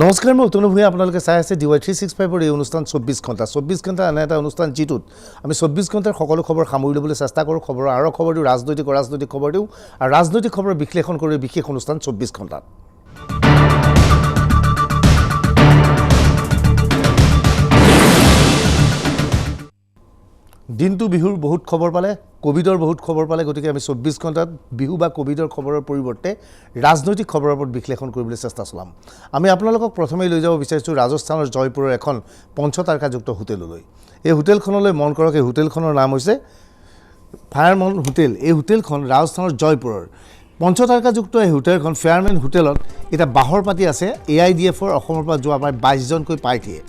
নমস্কাৰ, মই উত্তম ভূঞা। আপোনালোকে চাই আছে DY 365 এই অনুষ্ঠান 24 ঘণ্টা। 24 ঘণ্টা এনে এটা অনুষ্ঠান যিটোত আমি 24 ঘণ্টাৰ সকলো খবৰ সামৰি ল'বলৈ চেষ্টা কৰোঁ। খবৰ আৰু খবৰ দিওঁ, ৰাজনৈতিক খবৰ দিওঁ আৰু ৰাজনৈতিক খবৰ বিশ্লেষণ কৰি বিশেষ অনুষ্ঠান 24 ঘণ্টাত। দিনটো বিহুৰ বহুত খবৰ পালে, কোভিডৰ বহুত খবৰ পালে, গতিকে আমি 24 ঘণ্টাত বিহু বা কোভিডৰ খবৰৰ পৰিৱৰ্তে ৰাজনৈতিক খবৰৰ ওপৰত বিশ্লেষণ কৰিবলৈ চেষ্টা চলাম। আমি আপোনালোকক প্ৰথমেই লৈ যাব বিচাৰিছোঁ ৰাজস্থানৰ জয়পুৰৰ এখন পঞ্চতাৰকাযুক্ত হোটেললৈ। এই হোটেলখনলৈ মন কৰক, এই হোটেলখনৰ নাম হৈছে ফায়াৰমেন হোটেল। এই হোটেলখন ৰাজস্থানৰ জয়পুৰৰ পঞ্চতাৰকাযুক্ত এই হোটেলখন ফায়াৰমেন হোটেলত এতিয়া বাহৰ পাতি আছে AIDFৰ অসমৰ পৰা যোৱা প্ৰায় 22জনকৈ প্ৰাৰ্থীয়ে।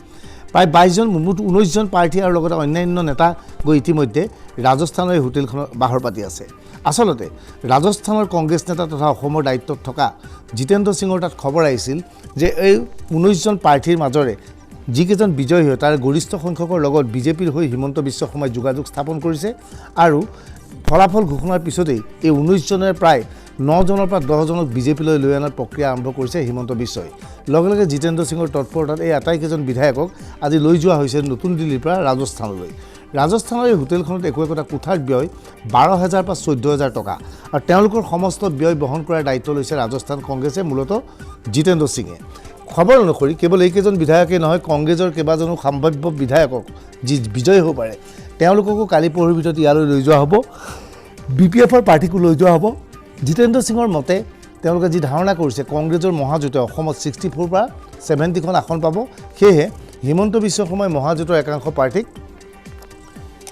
প্ৰায় 22জন, মুঠ 19জন প্ৰাৰ্থী আৰু লগতে অন্যান্য নেতা গৈ ইতিমধ্যে ৰাজস্থানৰ এই হোটেলখনৰ বাহৰ পাতি আছে। আচলতে ৰাজস্থানৰ কংগ্ৰেছ নেতা তথা অসমৰ দায়িত্বত থকা জিতেন্দ্ৰ সিঙৰ তাত খবৰ আহিছিল যে এই 19জন প্ৰাৰ্থীৰ মাজৰে যিকেইজন বিজয়ী হয় তাৰ গৰিষ্ঠ সংখ্যকৰ লগত বিজেপিৰ হৈ হিমন্ত বিশ্ব শৰ্মাই যোগাযোগ স্থাপন কৰিছে আৰু ফলাফল ঘোষণাৰ পিছতেই এই 19জনৰ প্ৰায় 9জনৰ পৰা 10জনক বিজেপিলৈ লৈ অনাৰ প্ৰক্ৰিয়া আৰম্ভ কৰিছে হিমন্ত বিশ্বই। লগে লগে জিতেন্দ্ৰ সিঙৰ তৎপৰতাত এই আটাইকেইজন বিধায়কক আজি লৈ যোৱা হৈছে নতুন দিল্লীৰ পৰা ৰাজস্থানলৈ। ৰাজস্থানৰ এই হোটেলখনত একোটা কোঠাৰ ব্যয় 12,000 পৰা 14,000 টকা আৰু তেওঁলোকৰ সমস্ত ব্যয় বহন কৰাৰ দায়িত্ব লৈছে ৰাজস্থান কংগ্ৰেছে, মূলতঃ জিতেন্দ্ৰ সিঙে। খবৰ অনুসৰি কেৱল এইকেইজন বিধায়কেই নহয়, কংগ্ৰেছৰ কেইবাজনো সম্ভাৱ্য বিধায়কক যি বিজয়ী হ'ব পাৰে তেওঁলোককো কালি পৰহিৰ ভিতৰত ইয়ালৈ লৈ যোৱা হ'ব। BPFৰ পাৰ্টিকো লৈ যোৱা হ'ব। জিতেন্দ্ৰ সিঙৰ মতে তেওঁলোকে যি ধাৰণা কৰিছে কংগ্ৰেছৰ মহাজোঁটে অসমত 64 পৰা 70খন আসন পাব, সেয়েহে হিমন্ত বিশ্ব শৰ্মাই মহাজোঁটৰ একাংশ প্ৰাৰ্থীক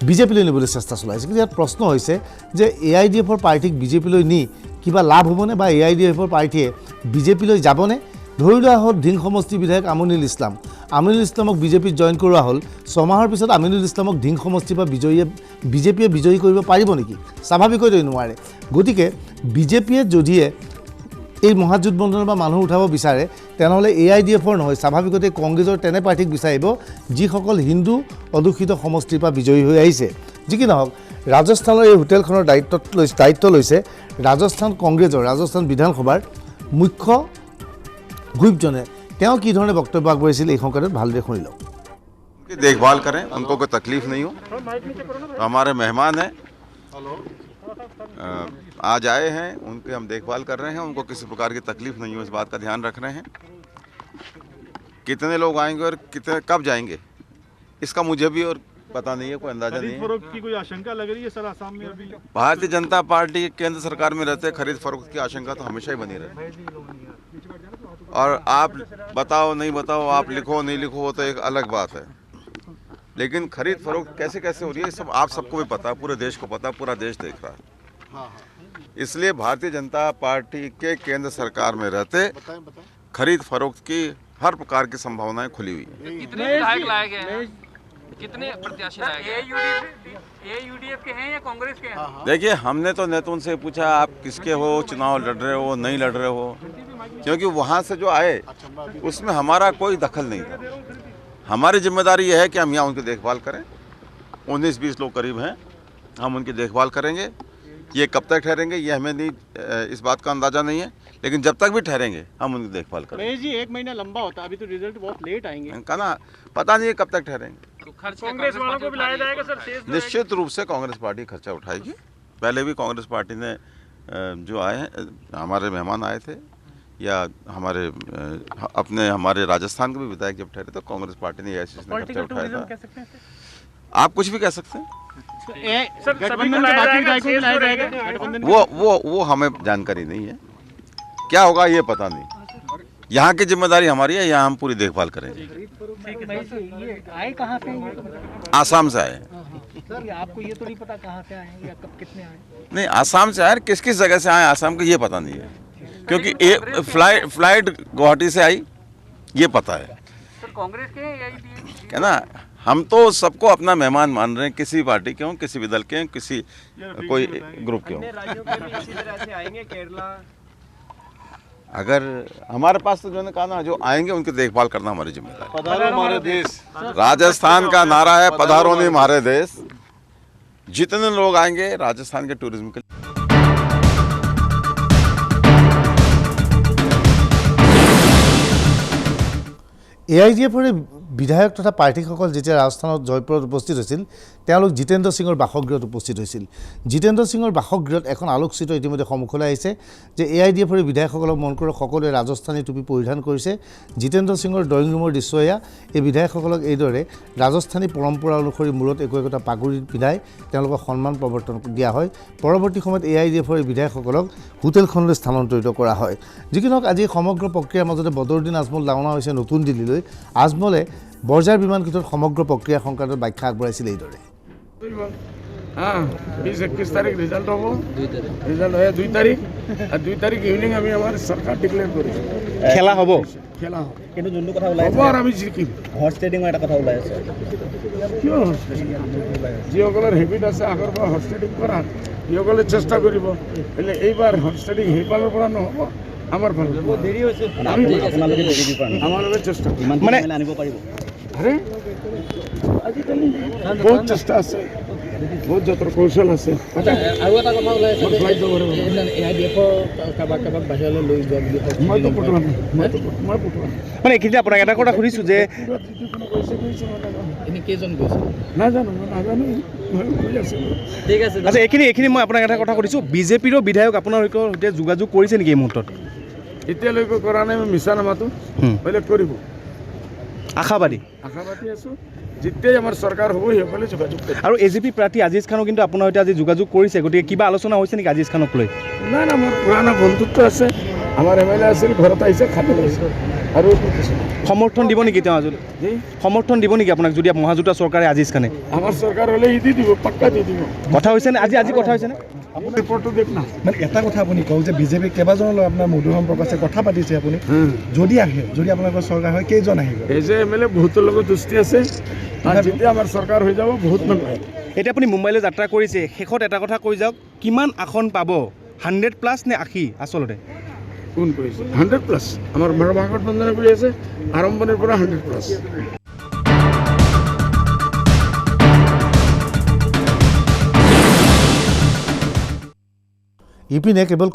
বিজেপিলৈ নিবলৈ চেষ্টা চলাইছে। কিন্তু ইয়াত প্ৰশ্ন হৈছে যে AIDFৰ প্ৰাৰ্থীক বিজেপিলৈ নি কিবা লাভ হ'বনে বা AIDFৰ প্ৰাৰ্থীয়ে বিজেপিলৈ যাবনে? ধৰি লোৱা হ'ল ধিং সমষ্টিৰ বিধায়ক আমিনুল ইছলাম। আমিনুল ইছলামক বিজেপিত জইন কৰোৱা হ'ল। 6 মাহৰ পিছত আমিনুল ইছলামক ধিং সমষ্টিৰ পৰা বিজেপিয়ে বিজয়ী কৰিব পাৰিব নেকি? স্বাভাৱিকতে নোৱাৰে। গতিকে বিজেপিয়ে যদিহে এই মহাজোঁট বন্ধনৰ পৰা মানুহ উঠাব বিচাৰে তেনেহ'লে AIDFৰ নহয়, স্বাভাৱিকতে কংগ্ৰেছৰ তেনে প্ৰাৰ্থীক বিচাৰিব যিসকল হিন্দু অধ্যুষিত সমষ্টিৰ পৰা বিজয়ী হৈ আহিছে। যি কি নহওক, ৰাজস্থানৰ এই হোটেলখনৰ দায়িত্ব লৈছে ৰাজস্থান কংগ্ৰেছৰ ৰাজস্থান বিধানসভাৰ মুখ্য হুইপজনে। তেওঁ কি ধৰণে বক্তব্য আগবঢ়াইছিল এই সংক্ৰান্তত ভালদৰে শুনি লওক। देखभाल करें, उनको कोई तकलीफ नहीं हो। तो हमारे मेहमान हैं, आज आए हैं, उनकी हम देखभाल कर रहे हैं, उनको किसी प्रकार की तकलीफ नहीं हो, इस बात का ध्यान रख रहे हैं। कितने लोग आएंगे और कितने कब जाएंगे इसका मुझे भी और पता नहीं है, कोई अंदाजा नहीं है। फरोख्त की कोई आशंका लग रही है सर आसाम में अभी? भारतीय जनता पार्टी केंद्र सरकार में रहते खरीद फरोख्त की आशंका तो हमेशा ही बनी रहे। और आप बताओ नहीं बताओ, आप लिखो नहीं लिखो, वो तो एक अलग बात है, लेकिन खरीद फरोख्त कैसे कैसे हो रही है सब आप सबको भी पता है, पूरे देश को पता है, पूरा देश देख रहा है। इसलिए भारतीय जनता पार्टी के केंद्र सरकार में रहते खरीद फरोख्त की हर प्रकार की संभावनाएं खुली हुई है। कितने विधायक लाए गए हैं, कितने प्रत्याशी लाए गए? AUDF के हैं या कांग्रेस के हैं? देखिए, हमने तो नेताओं से पूछा आप किसके हो, चुनाव लड़ रहे हो नहीं लड़ रहे हो, क्योंकि वहाँ से जो आए उसमें हमारा कोई दखल नहीं था। हमारी जिम्मेदारी यह है कि हम यहाँ उनकी देखभाल करें। 19-20 लोग करीब हैं, हम उनकी देखभाल करेंगे। ये कब तक ठहरेंगे ये हमें नहीं, इस बात का अंदाज़ा नहीं है, लेकिन जब तक भी ठहरेंगे हम उनकी देखभाल करेंगे। महेश जी, 1 महीना लंबा होता है, अभी तो रिजल्ट बहुत लेट आएंगे। कहना पता नहीं है कब तक ठहरेंगे। तो खर्च कांग्रेस वालों को भी लाया जाएगा सर? शेष निश्चित रूप से कांग्रेस पार्टी खर्चा उठाएगी। पहले भी कांग्रेस पार्टी ने जो आए हैं, हमारे मेहमान आए थे या हमारे राजस्थान के भी विधायक जब ठहरे तो कांग्रेस पार्टी ने ऐसे खर्चा उठाया था। आप कुछ भी कह सकते हैं, वो हमें जानकारी नहीं है, क्या होगा ये पता नहीं। यहाँ की जिम्मेदारी हमारी है, यहाँ हम पूरी देखभाल करेंगे। आए कहाँ से? आसाम से आए। सर आपको ये तो नहीं पता कहाँ से आए या कब कितने आए? नहीं, आसाम से आए, किस किस जगह से आए आसाम का ये पता नहीं है, क्योंकि फ्लाइट गुवाहाटी से आई ये पता है। सर कांग्रेस के हैं या AIDF? क्या ना, हम तो सबको अपना मेहमान मान रहे हैं, किसी पार्टी के हों, किसी भी दल के हों, किसी कोई ग्रुप के हों। राज्यों के भी इसी तरह से आएंगे, केरला? अगर हमारे पास तो जो ने कहा ना, जो आएंगे उनकी देखभाल करना हमारी जिम्मेदारी। पधारो हमारे देश। राजस्थान का नारा है पधारो नहीं हमारे देश। जितने लोग आएंगे राजस्थान के टूरिज्म के AIDFৰে বিধায়ক তথা প্ৰাৰ্থীসকল যেতিয়া ৰাজস্থানত জয়পুৰত উপস্থিত হৈছিল তেওঁলোক জিতেন্দ্ৰ সিঙৰ বাসগৃহত উপস্থিত হৈছিল। জিতেন্দ্ৰ সিঙৰ বাসগৃহত এখন আলোকচিত্ৰ ইতিমধ্যে সন্মুখলৈ আহিছে যে AIDFৰে বিধায়কসকলক মন কৰক সকলোৱে ৰাজস্থানী টুপি পৰিধান কৰিছে। জিতেন্দ্ৰ সিঙৰ ড্ৰয়িং ৰুমৰ দৃশ্য এয়া। এই বিধায়কসকলক এইদৰে ৰাজস্থানী পৰম্পৰা অনুসৰি মূৰত একোটা পাগুৰি পিন্ধাই তেওঁলোকক সন্মান প্ৰৱৰ্তন দিয়া হয়। পৰৱৰ্তী সময়ত AIDFৰ বিধায়কসকলক হোটেলখনলৈ স্থানান্তৰিত কৰা হয়। যিকি নহওক আজি সমগ্ৰ প্ৰক্ৰিয়াৰ মাজতে বদৰুদ্দিন আজমল ৰাওনা হৈছে নতুন দিল্লীলৈ। আজমলে বৰঝাৰ বিমানঘাটত সমগ্ৰ প্ৰক্ৰিয়া সংক্ৰান্তত ব্যাখ্যা আগবঢ়াইছিল এইদৰে। 20-21 তারিখ রেজাল্ট হবো, রেজাল্ট হয়ে 2 তারিখ আর 2 তারিখ ইভিনিং আমি আমার সরকার ডিক্লেয়ার করেছি খেলা হ'ব খেলা হবে কিন্তু যোনটো কথা ওলাই হ'ব আৰু আমি জিকিম। হৰ্চ ট্ৰেডিঙৰ এটা কথা ওলাই আছে কিয় হৰ্চ ট্ৰেডিং যিসকলৰ হেবিট আছে আগৰ পৰা হৰ্চ ট্ৰেডিং কৰা যিসকলে চেষ্টা কৰিব એટલે এইবাৰ হৰ্চ ট্ৰেডিং সেইফালৰ পৰা নহ'ব আমাৰ ফালৰ পৰা দেৰি হৈছে আপোনালোকে দেৰি দিব পাৰে আমালোকে চেষ্টা কৰিম মানে আনিব পাৰিব আৰে আজিকালি বহুত চেষ্টা আছে বহুত যন্ত্ৰ কৌশল আছে আৰু এটা কথা ওলাই আছে ফ্লাইট যাব পাৰিব AIDFৰ কাৰোবাক বাহিৰলৈ লৈ যোৱা বুলি মইতো পঠোৱা নাই মই পঠোৱা নাই মানে এইখিনিতে আপোনাক এটা কথা সুধিছোঁ যে এনে কেইজন গৈছে নাজানো মই নাজানো মই কৈ আছিলোঁ ঠিক আছে আচ্ছা এইখিনি মই আপোনাক এটা কথা সুধিছোঁ বিজেপিৰো বিধায়ক আপোনালোকৰ সৈতে যোগাযোগ কৰিছে নেকি এই মুহূৰ্তত এতিয়ালৈকে কৰা নাই মই মিছা নামাতো বেলেগ কৰিব আশাবাদী আছোঁ যেতিয়াই আমাৰ চৰকাৰ হ'ব সেইসকলে যোগাযোগ কৰিব আৰু AGP প্ৰাৰ্থী আজিজ খানো কিন্তু আপোনাৰ সৈতে আজি যোগাযোগ কৰিছে গতিকে কিবা আলোচনা হৈছে নেকি আজিজ খানক লৈ নাই না মোৰ পুৰণা বন্ধুত্ব আছে আমাৰ MLA আছিল ঘৰত আহিছে খাব লৈছে আৰু সমৰ্থন দিব নেকি তেওঁ আজি সমৰ্থন দিব নেকি আপোনাক যদি মহাজোঁটা চৰকাৰে আজিজ খানে আমাৰ চৰকাৰ হ'লে দি দিব পাক্কা দি দিব কথা হৈছেনে আজি কথা হৈছেনে আপুনি ৰিপৰ্টটো দেখ না মানে এটা কথা আপুনি কওক যে বিজেপি কেইবাজনৰ লগত আপোনাৰ মধুৰ সম্পৰ্ক আছে কথা পাতিছে আপুনি যদি আহে যদি আপোনালোকৰ চৰকাৰ হয় কেইজন আহিব এই যে MLA বহুতৰ লগত দোস্তি আছে আৰু যেতিয়া আমাৰ চৰকাৰ হৈ যাব বহুত মানুহ আহিব এতিয়া আপুনি মুম্বাইলৈ যাত্ৰা কৰিছে শেষত এটা কথা কৈ যাওক কিমান আসন পাব 100+ নে 80 আচলতে কোন কৈছে 100+ আমাৰ মহাভাগত বন্দনা কৰি আছে আৰম্ভণিৰ পৰা 100+। ইপিনে কেৱল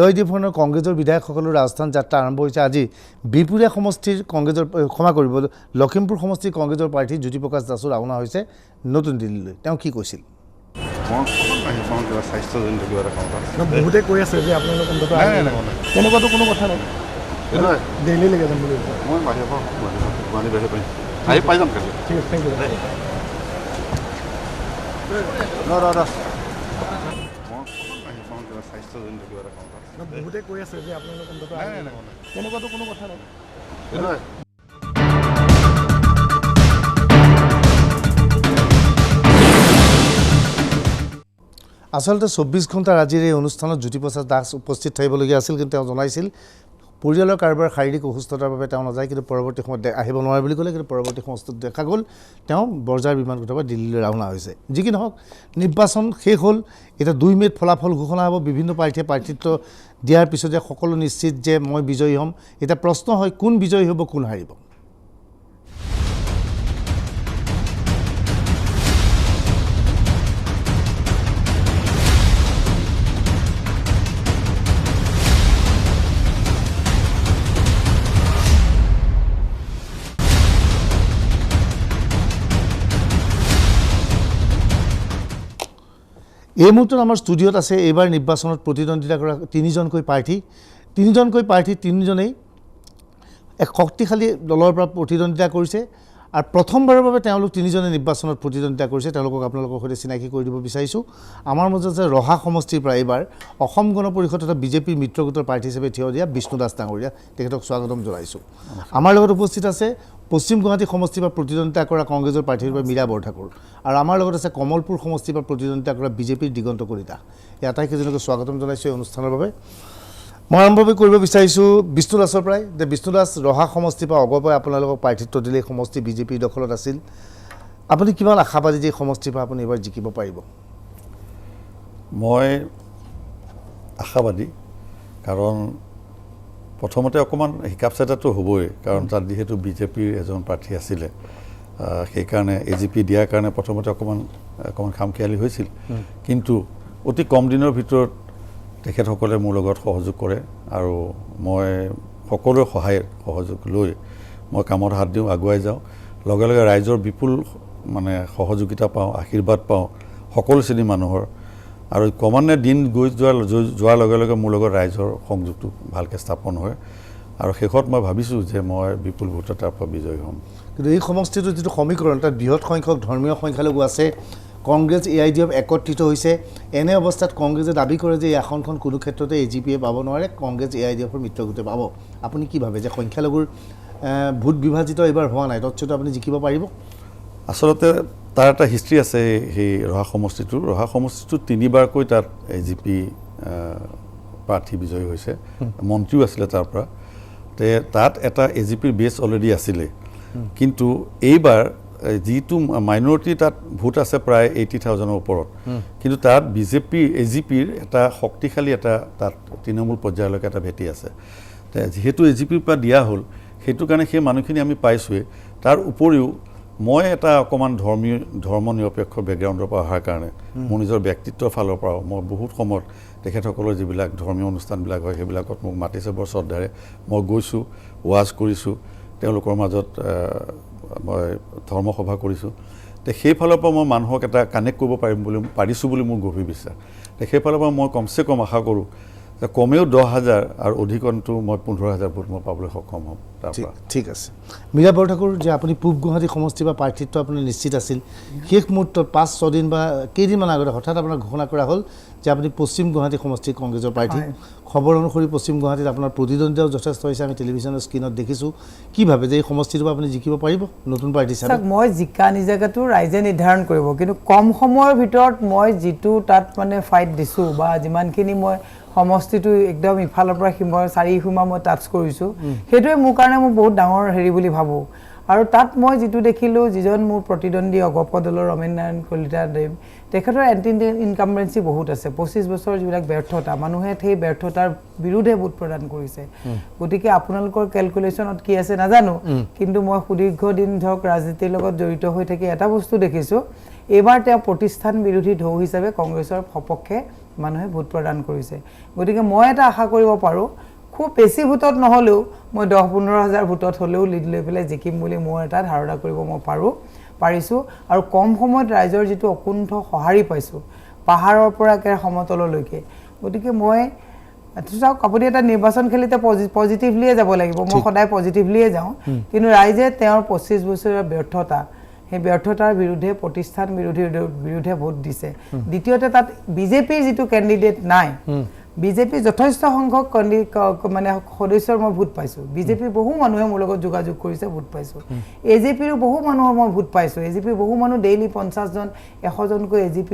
AIDFৰ কংগ্ৰেছৰ বিধায়কসকলৰ ৰাজস্থান যাত্ৰা আৰম্ভ হৈছে আজি বিপুৰীয়া সমষ্টিৰ কংগ্ৰেছৰ ক্ষমা কৰিব লখিমপুৰ সমষ্টিৰ কংগ্ৰেছৰ প্ৰাৰ্থী জ্যোতিপ্ৰকাশ দাসো ৰাওনা হৈছে নতুন দিল্লীলৈ তেওঁ কি কৈছিল বহুতে কৈ আছে যে আপোনালোক অন্তত তেনেকুৱাতো কোনো কথা নাই দিল্লীলৈকে যাম বুলি मैं बाहर पाई जाम ঠিক আছে থেংক ইউ বহুতে কৈ আছে যে আপোনালোক অন্তত তেনেকুৱাতো কোনো কথা নাই আচলতে 24 ঘণ্টাৰ আজিৰ এই অনুষ্ঠানত জ্যোতিপ্ৰসাদ দাস উপস্থিত থাকিবলগীয়া আছিল কিন্তু তেওঁ জনাইছিল পৰিয়ালৰ কাৰোবাৰ শাৰীৰিক অসুস্থতাৰ বাবে তেওঁ নাযায় কিন্তু পৰৱৰ্তী সময়ত আহিব নোৱাৰে বুলি ক'লে কিন্তু পৰৱৰ্তী সময়ত দেখা গ'ল তেওঁ বৰঝাৰ বিমানঘাটৰ পৰা দিল্লীলৈ ৰাওনা হৈছে যি কি নহওক নিৰ্বাচন শেষ হ'ল এতিয়া 2 মে'ত ফলাফল ঘোষণা হ'ব বিভিন্ন প্ৰাৰ্থীয়ে প্ৰাৰ্থিত্ব দিয়াৰ পিছতে সকলো নিশ্চিত যে মই বিজয়ী হ'ম এতিয়া প্ৰশ্ন হয় কোন বিজয়ী হ'ব কোন হাৰিব এই মুহূৰ্তত আমাৰ ষ্টুডিঅ'ত আছে এইবাৰ নিৰ্বাচনত প্ৰতিদ্বন্দ্বিতা কৰা তিনিজনকৈ প্ৰাৰ্থী তিনিজনেই এক শক্তিশালী দলৰ পৰা প্ৰতিদ্বন্দ্বিতা কৰিছে আৰু প্ৰথমবাৰৰ বাবে তেওঁলোক তিনিজনে নিৰ্বাচনত প্ৰতিদ্বন্দ্বিতা কৰিছে তেওঁলোকক আপোনালোকৰ সৈতে চিনাকি কৰি দিব বিচাৰিছোঁ আমাৰ মাজত আছে ৰহা সমষ্টিৰ পৰা এইবাৰ অসম গণ পৰিষদ তথা বিজেপিৰ মিত্ৰগোটৰ প্ৰাৰ্থী হিচাপে থিয় দিয়া বিষ্ণু দাস ডাঙৰীয়া তেখেতক স্বাগতম জনাইছোঁ আমাৰ লগত উপস্থিত আছে পশ্চিম গুৱাহাটী সমষ্টিৰ পৰা প্ৰতিদ্বন্দ্বিতা কৰা কংগ্ৰেছৰ প্ৰাৰ্থীৰ পৰা মীৰা বৰঠাকুৰ আৰু আমাৰ লগত আছে কমলপুৰ সমষ্টিৰ পৰা প্ৰতিদ্বন্দ্বিতা কৰা বিজেপিৰ দিগন্ত কলিতা এই আটাইকেইজনকে স্বাগতম জনাইছোঁ এই অনুষ্ঠানৰ বাবে মই আৰম্ভ কৰিব বিচাৰিছোঁ বিষ্ণু দাসৰ পৰাই যে বিষ্ণু দাস ৰহা সমষ্টিৰ পৰা আগৰ পৰাই আপোনালোকক প্ৰাৰ্থিত্ব দিলে সমষ্টি বিজেপিৰ দখলত আছিল আপুনি কিমান আশাবাদী যে সমষ্টিৰ পৰা আপুনি এবাৰ জিকিব পাৰিব মই আশাবাদী কাৰণ প্ৰথমতে অকণমান হিকাপ চেটাটো হ'বই কাৰণ তাত যিহেতু বিজেপিৰ এজন প্ৰাৰ্থী আছিলে সেইকাৰণে AGP দিয়াৰ কাৰণে প্ৰথমতে অকণমান খামখেয়ালি হৈছিল কিন্তু অতি কম দিনৰ ভিতৰত তেখেতসকলে মোৰ লগত সহযোগ কৰে আৰু মই সকলোৰে সহায় সহযোগ লৈ মই কামত হাত দিওঁ, আগুৱাই যাওঁ, লগে লগে ৰাইজৰ বিপুল মানে সহযোগিতা পাওঁ, আশীৰ্বাদ পাওঁ সকলো শ্ৰেণীৰ মানুহৰ। আৰু ক্ৰমান্বয়ে দিন যোৱাৰ লগে লগে মোৰ লগত ৰাইজৰ সংযোগটো ভালকৈ স্থাপন হয় আৰু শেষত মই ভাবিছোঁ যে মই বিপুল ভোটৰ তাৰ পৰা বিজয়ী হ'ম। কিন্তু এই সমষ্টিটোৰ যিটো সমীকৰণ তাত বৃহৎ সংখ্যক ধৰ্মীয় সংখ্যালঘু আছে, কংগ্ৰেছ AIDF একত্ৰিত হৈছে। এনে অৱস্থাত কংগ্ৰেছে দাবী কৰে যে এই আসনখন কোনো ক্ষেত্ৰতে AGPয়ে পাব নোৱাৰে, কংগ্ৰেছ AIDFৰ মিত্ৰগোটে পাব। আপুনি কি ভাবে যে সংখ্যালঘুৰ ভোট বিভাজিত এইবাৰ হোৱা নাই, তৎসত্ত্বেও আপুনি জিকিব পাৰিব? আচলতে তাৰ এটা হিষ্ট্ৰী আছে সেই ৰহা সমষ্টিটোৰ। ৰহা সমষ্টিটোত 3বাৰকৈ তাত AGP প্ৰাৰ্থী বিজয়ী হৈছে, মন্ত্ৰীও আছিলে তাৰ পৰা। তাত এটা AGPৰ বেছ অলৰেডি আছিলে, কিন্তু এইবাৰ যিটো মাইনৰিটি তাত ভোট আছে প্ৰায় 80,000ৰ ওপৰত, কিন্তু তাত AGPৰ এটা শক্তিশালী এটা তাত তৃণমূল পৰ্যায়লৈকে এটা ভেটি আছে। যিহেতু AGPৰ পৰা দিয়া হ'ল, সেইটো কাৰণে সেই মানুহখিনি আমি পাইছোঁৱেই। তাৰ উপৰিও মই এটা অকণমান ধৰ্ম নিৰপেক্ষ বেকগ্ৰাউণ্ডৰ পৰা অহাৰ কাৰণে মোৰ নিজৰ ব্যক্তিত্বৰ ফালৰ পৰাও মই বহুত সময়ত তেখেতসকলৰ যিবিলাক ধৰ্মীয় অনুষ্ঠানবিলাক হয় সেইবিলাকত মোক মাতিছে বৰ শ্ৰদ্ধাৰে। মই গৈছোঁ, ৱাজ কৰিছোঁ, তেওঁলোকৰ মাজত মই ধৰ্মসভা কৰিছোঁ। সেইফালৰ পৰা মই মানুহক এটা কানেক্ট কৰিব পাৰিছোঁ বুলি মোৰ গভীৰ বিশ্বাস। সেইফালৰ পৰা মই কমচে কম আশা কৰোঁ যে কমেও 10,000 আৰু অধিকন্তু মই 15,000 ভোট মই পাবলৈ সক্ষম হ'ম তাৰ পৰা। ঠিক আছে। মীৰা বৰঠাকুৰ, যে আপুনি পূব গুৱাহাটী সমষ্টিৰ পৰা প্ৰাৰ্থিত্ব আপোনাৰ নিশ্চিত আছিল, শেষ মুহূৰ্তত 5-6 দিন বা কেইদিনমান আগতে হঠাৎ আপোনাৰ ঘোষণা কৰা হ'ল যে আপুনি পশ্চিম গুৱাহাটী সমষ্টিৰ কংগ্ৰেছৰ প্ৰাৰ্থী। খবৰ অনুসৰি পশ্চিম গুৱাহাটীত আপোনাৰ প্ৰতিদ্বন্দ্বিতাও যথেষ্ট হৈছে, আমি টেলিভিশ্যনৰ স্ক্ৰীণত দেখিছোঁ। কি ভাবে যে এই সমষ্টিটোৰ পৰা আপুনি জিকিব পাৰিব নতুন প্ৰাৰ্থী হিচাপে? মই জিকা নিজাগাটো ৰাইজে নিৰ্ধাৰণ কৰিব, কিন্তু কম সময়ৰ ভিতৰত মই যিটো তাত মানে ফাইট দিছোঁ বা যিমানখিনি মই সমষ্টিটো একদম ইফালৰ পৰা সিমৰ 4 সীমা মই টাচ কৰিছোঁ, সেইটোৱে মোৰ কাৰণে মই বহুত ডাঙৰ হেৰি বুলি ভাবোঁ। আৰু তাত মই যিটো দেখিলোঁ, যিজন মোৰ প্ৰতিদ্বন্দ্বী অগপ দলৰ ৰমেন নাৰায়ণ কলিতা দেৱ, তেখেতৰ এণ্টি ইনকামবেঞ্চি বহুত আছে। 25 বছৰৰ যিবিলাক ব্যৰ্থতা, মানুহে সেই ব্যৰ্থতাৰ বিৰুদ্ধে ভোট প্ৰদান কৰিছে। গতিকে আপোনালোকৰ কেলকুলেশ্যনত কি আছে নাজানো, কিন্তু মই সুদীৰ্ঘ দিন ধৰক ৰাজনীতিৰ লগত জড়িত হৈ থাকি এটা বস্তু দেখিছোঁ, এইবাৰ তেওঁ প্ৰতিষ্ঠান বিৰোধী ঢৌ হিচাপে কংগ্ৰেছৰ সপক্ষে মানুহে ভোট প্ৰদান কৰিছে। গতিকে মই এটা আশা কৰিব পাৰোঁ, খুব বেছি ভোটত নহ'লেও মই 10-15,000 ভোটত হ'লেও লিড লৈ পেলাই জিকিম বুলি মোৰ এটা ধাৰণা কৰিব মই পাৰিছোঁ। আৰু কম সময়ত ৰাইজৰ যিটো অকুণ্ঠ সঁহাৰি পাইছোঁ, পাহাৰৰ পৰা একেবাৰে সমতললৈকে। গতিকে মই চাওক, আপুনি এটা নিৰ্বাচন খেলিতে পজিটিভলিয়ে যাব লাগিব, মই সদায় পজিটিভলিয়ে যাওঁ, কিন্তু ৰাইজে তেওঁৰ 25 বছৰীয়া ব্যৰ্থতা, সেই ব্যৰ্থতাৰ বিৰুদ্ধে প্ৰতিষ্ঠান বিৰুদ্ধে ভোট দিছে। দ্বিতীয়তে তাত বিজেপিৰ যিটো কেণ্ডিডেট নাই, বিজেপি যথেষ্ট সংখ্যক মানে সদস্যৰ মই ভোট পাইছোঁ। বিজেপিৰ বহু মানুহে মোৰ লগত যোগাযোগ কৰিছে, ভোট পাইছোঁ। AGPৰো বহু মানুহৰ মই ভোট পাইছোঁ। AGPৰ বহু মানুহ ডেইলি 50জন 100জনকৈ AGP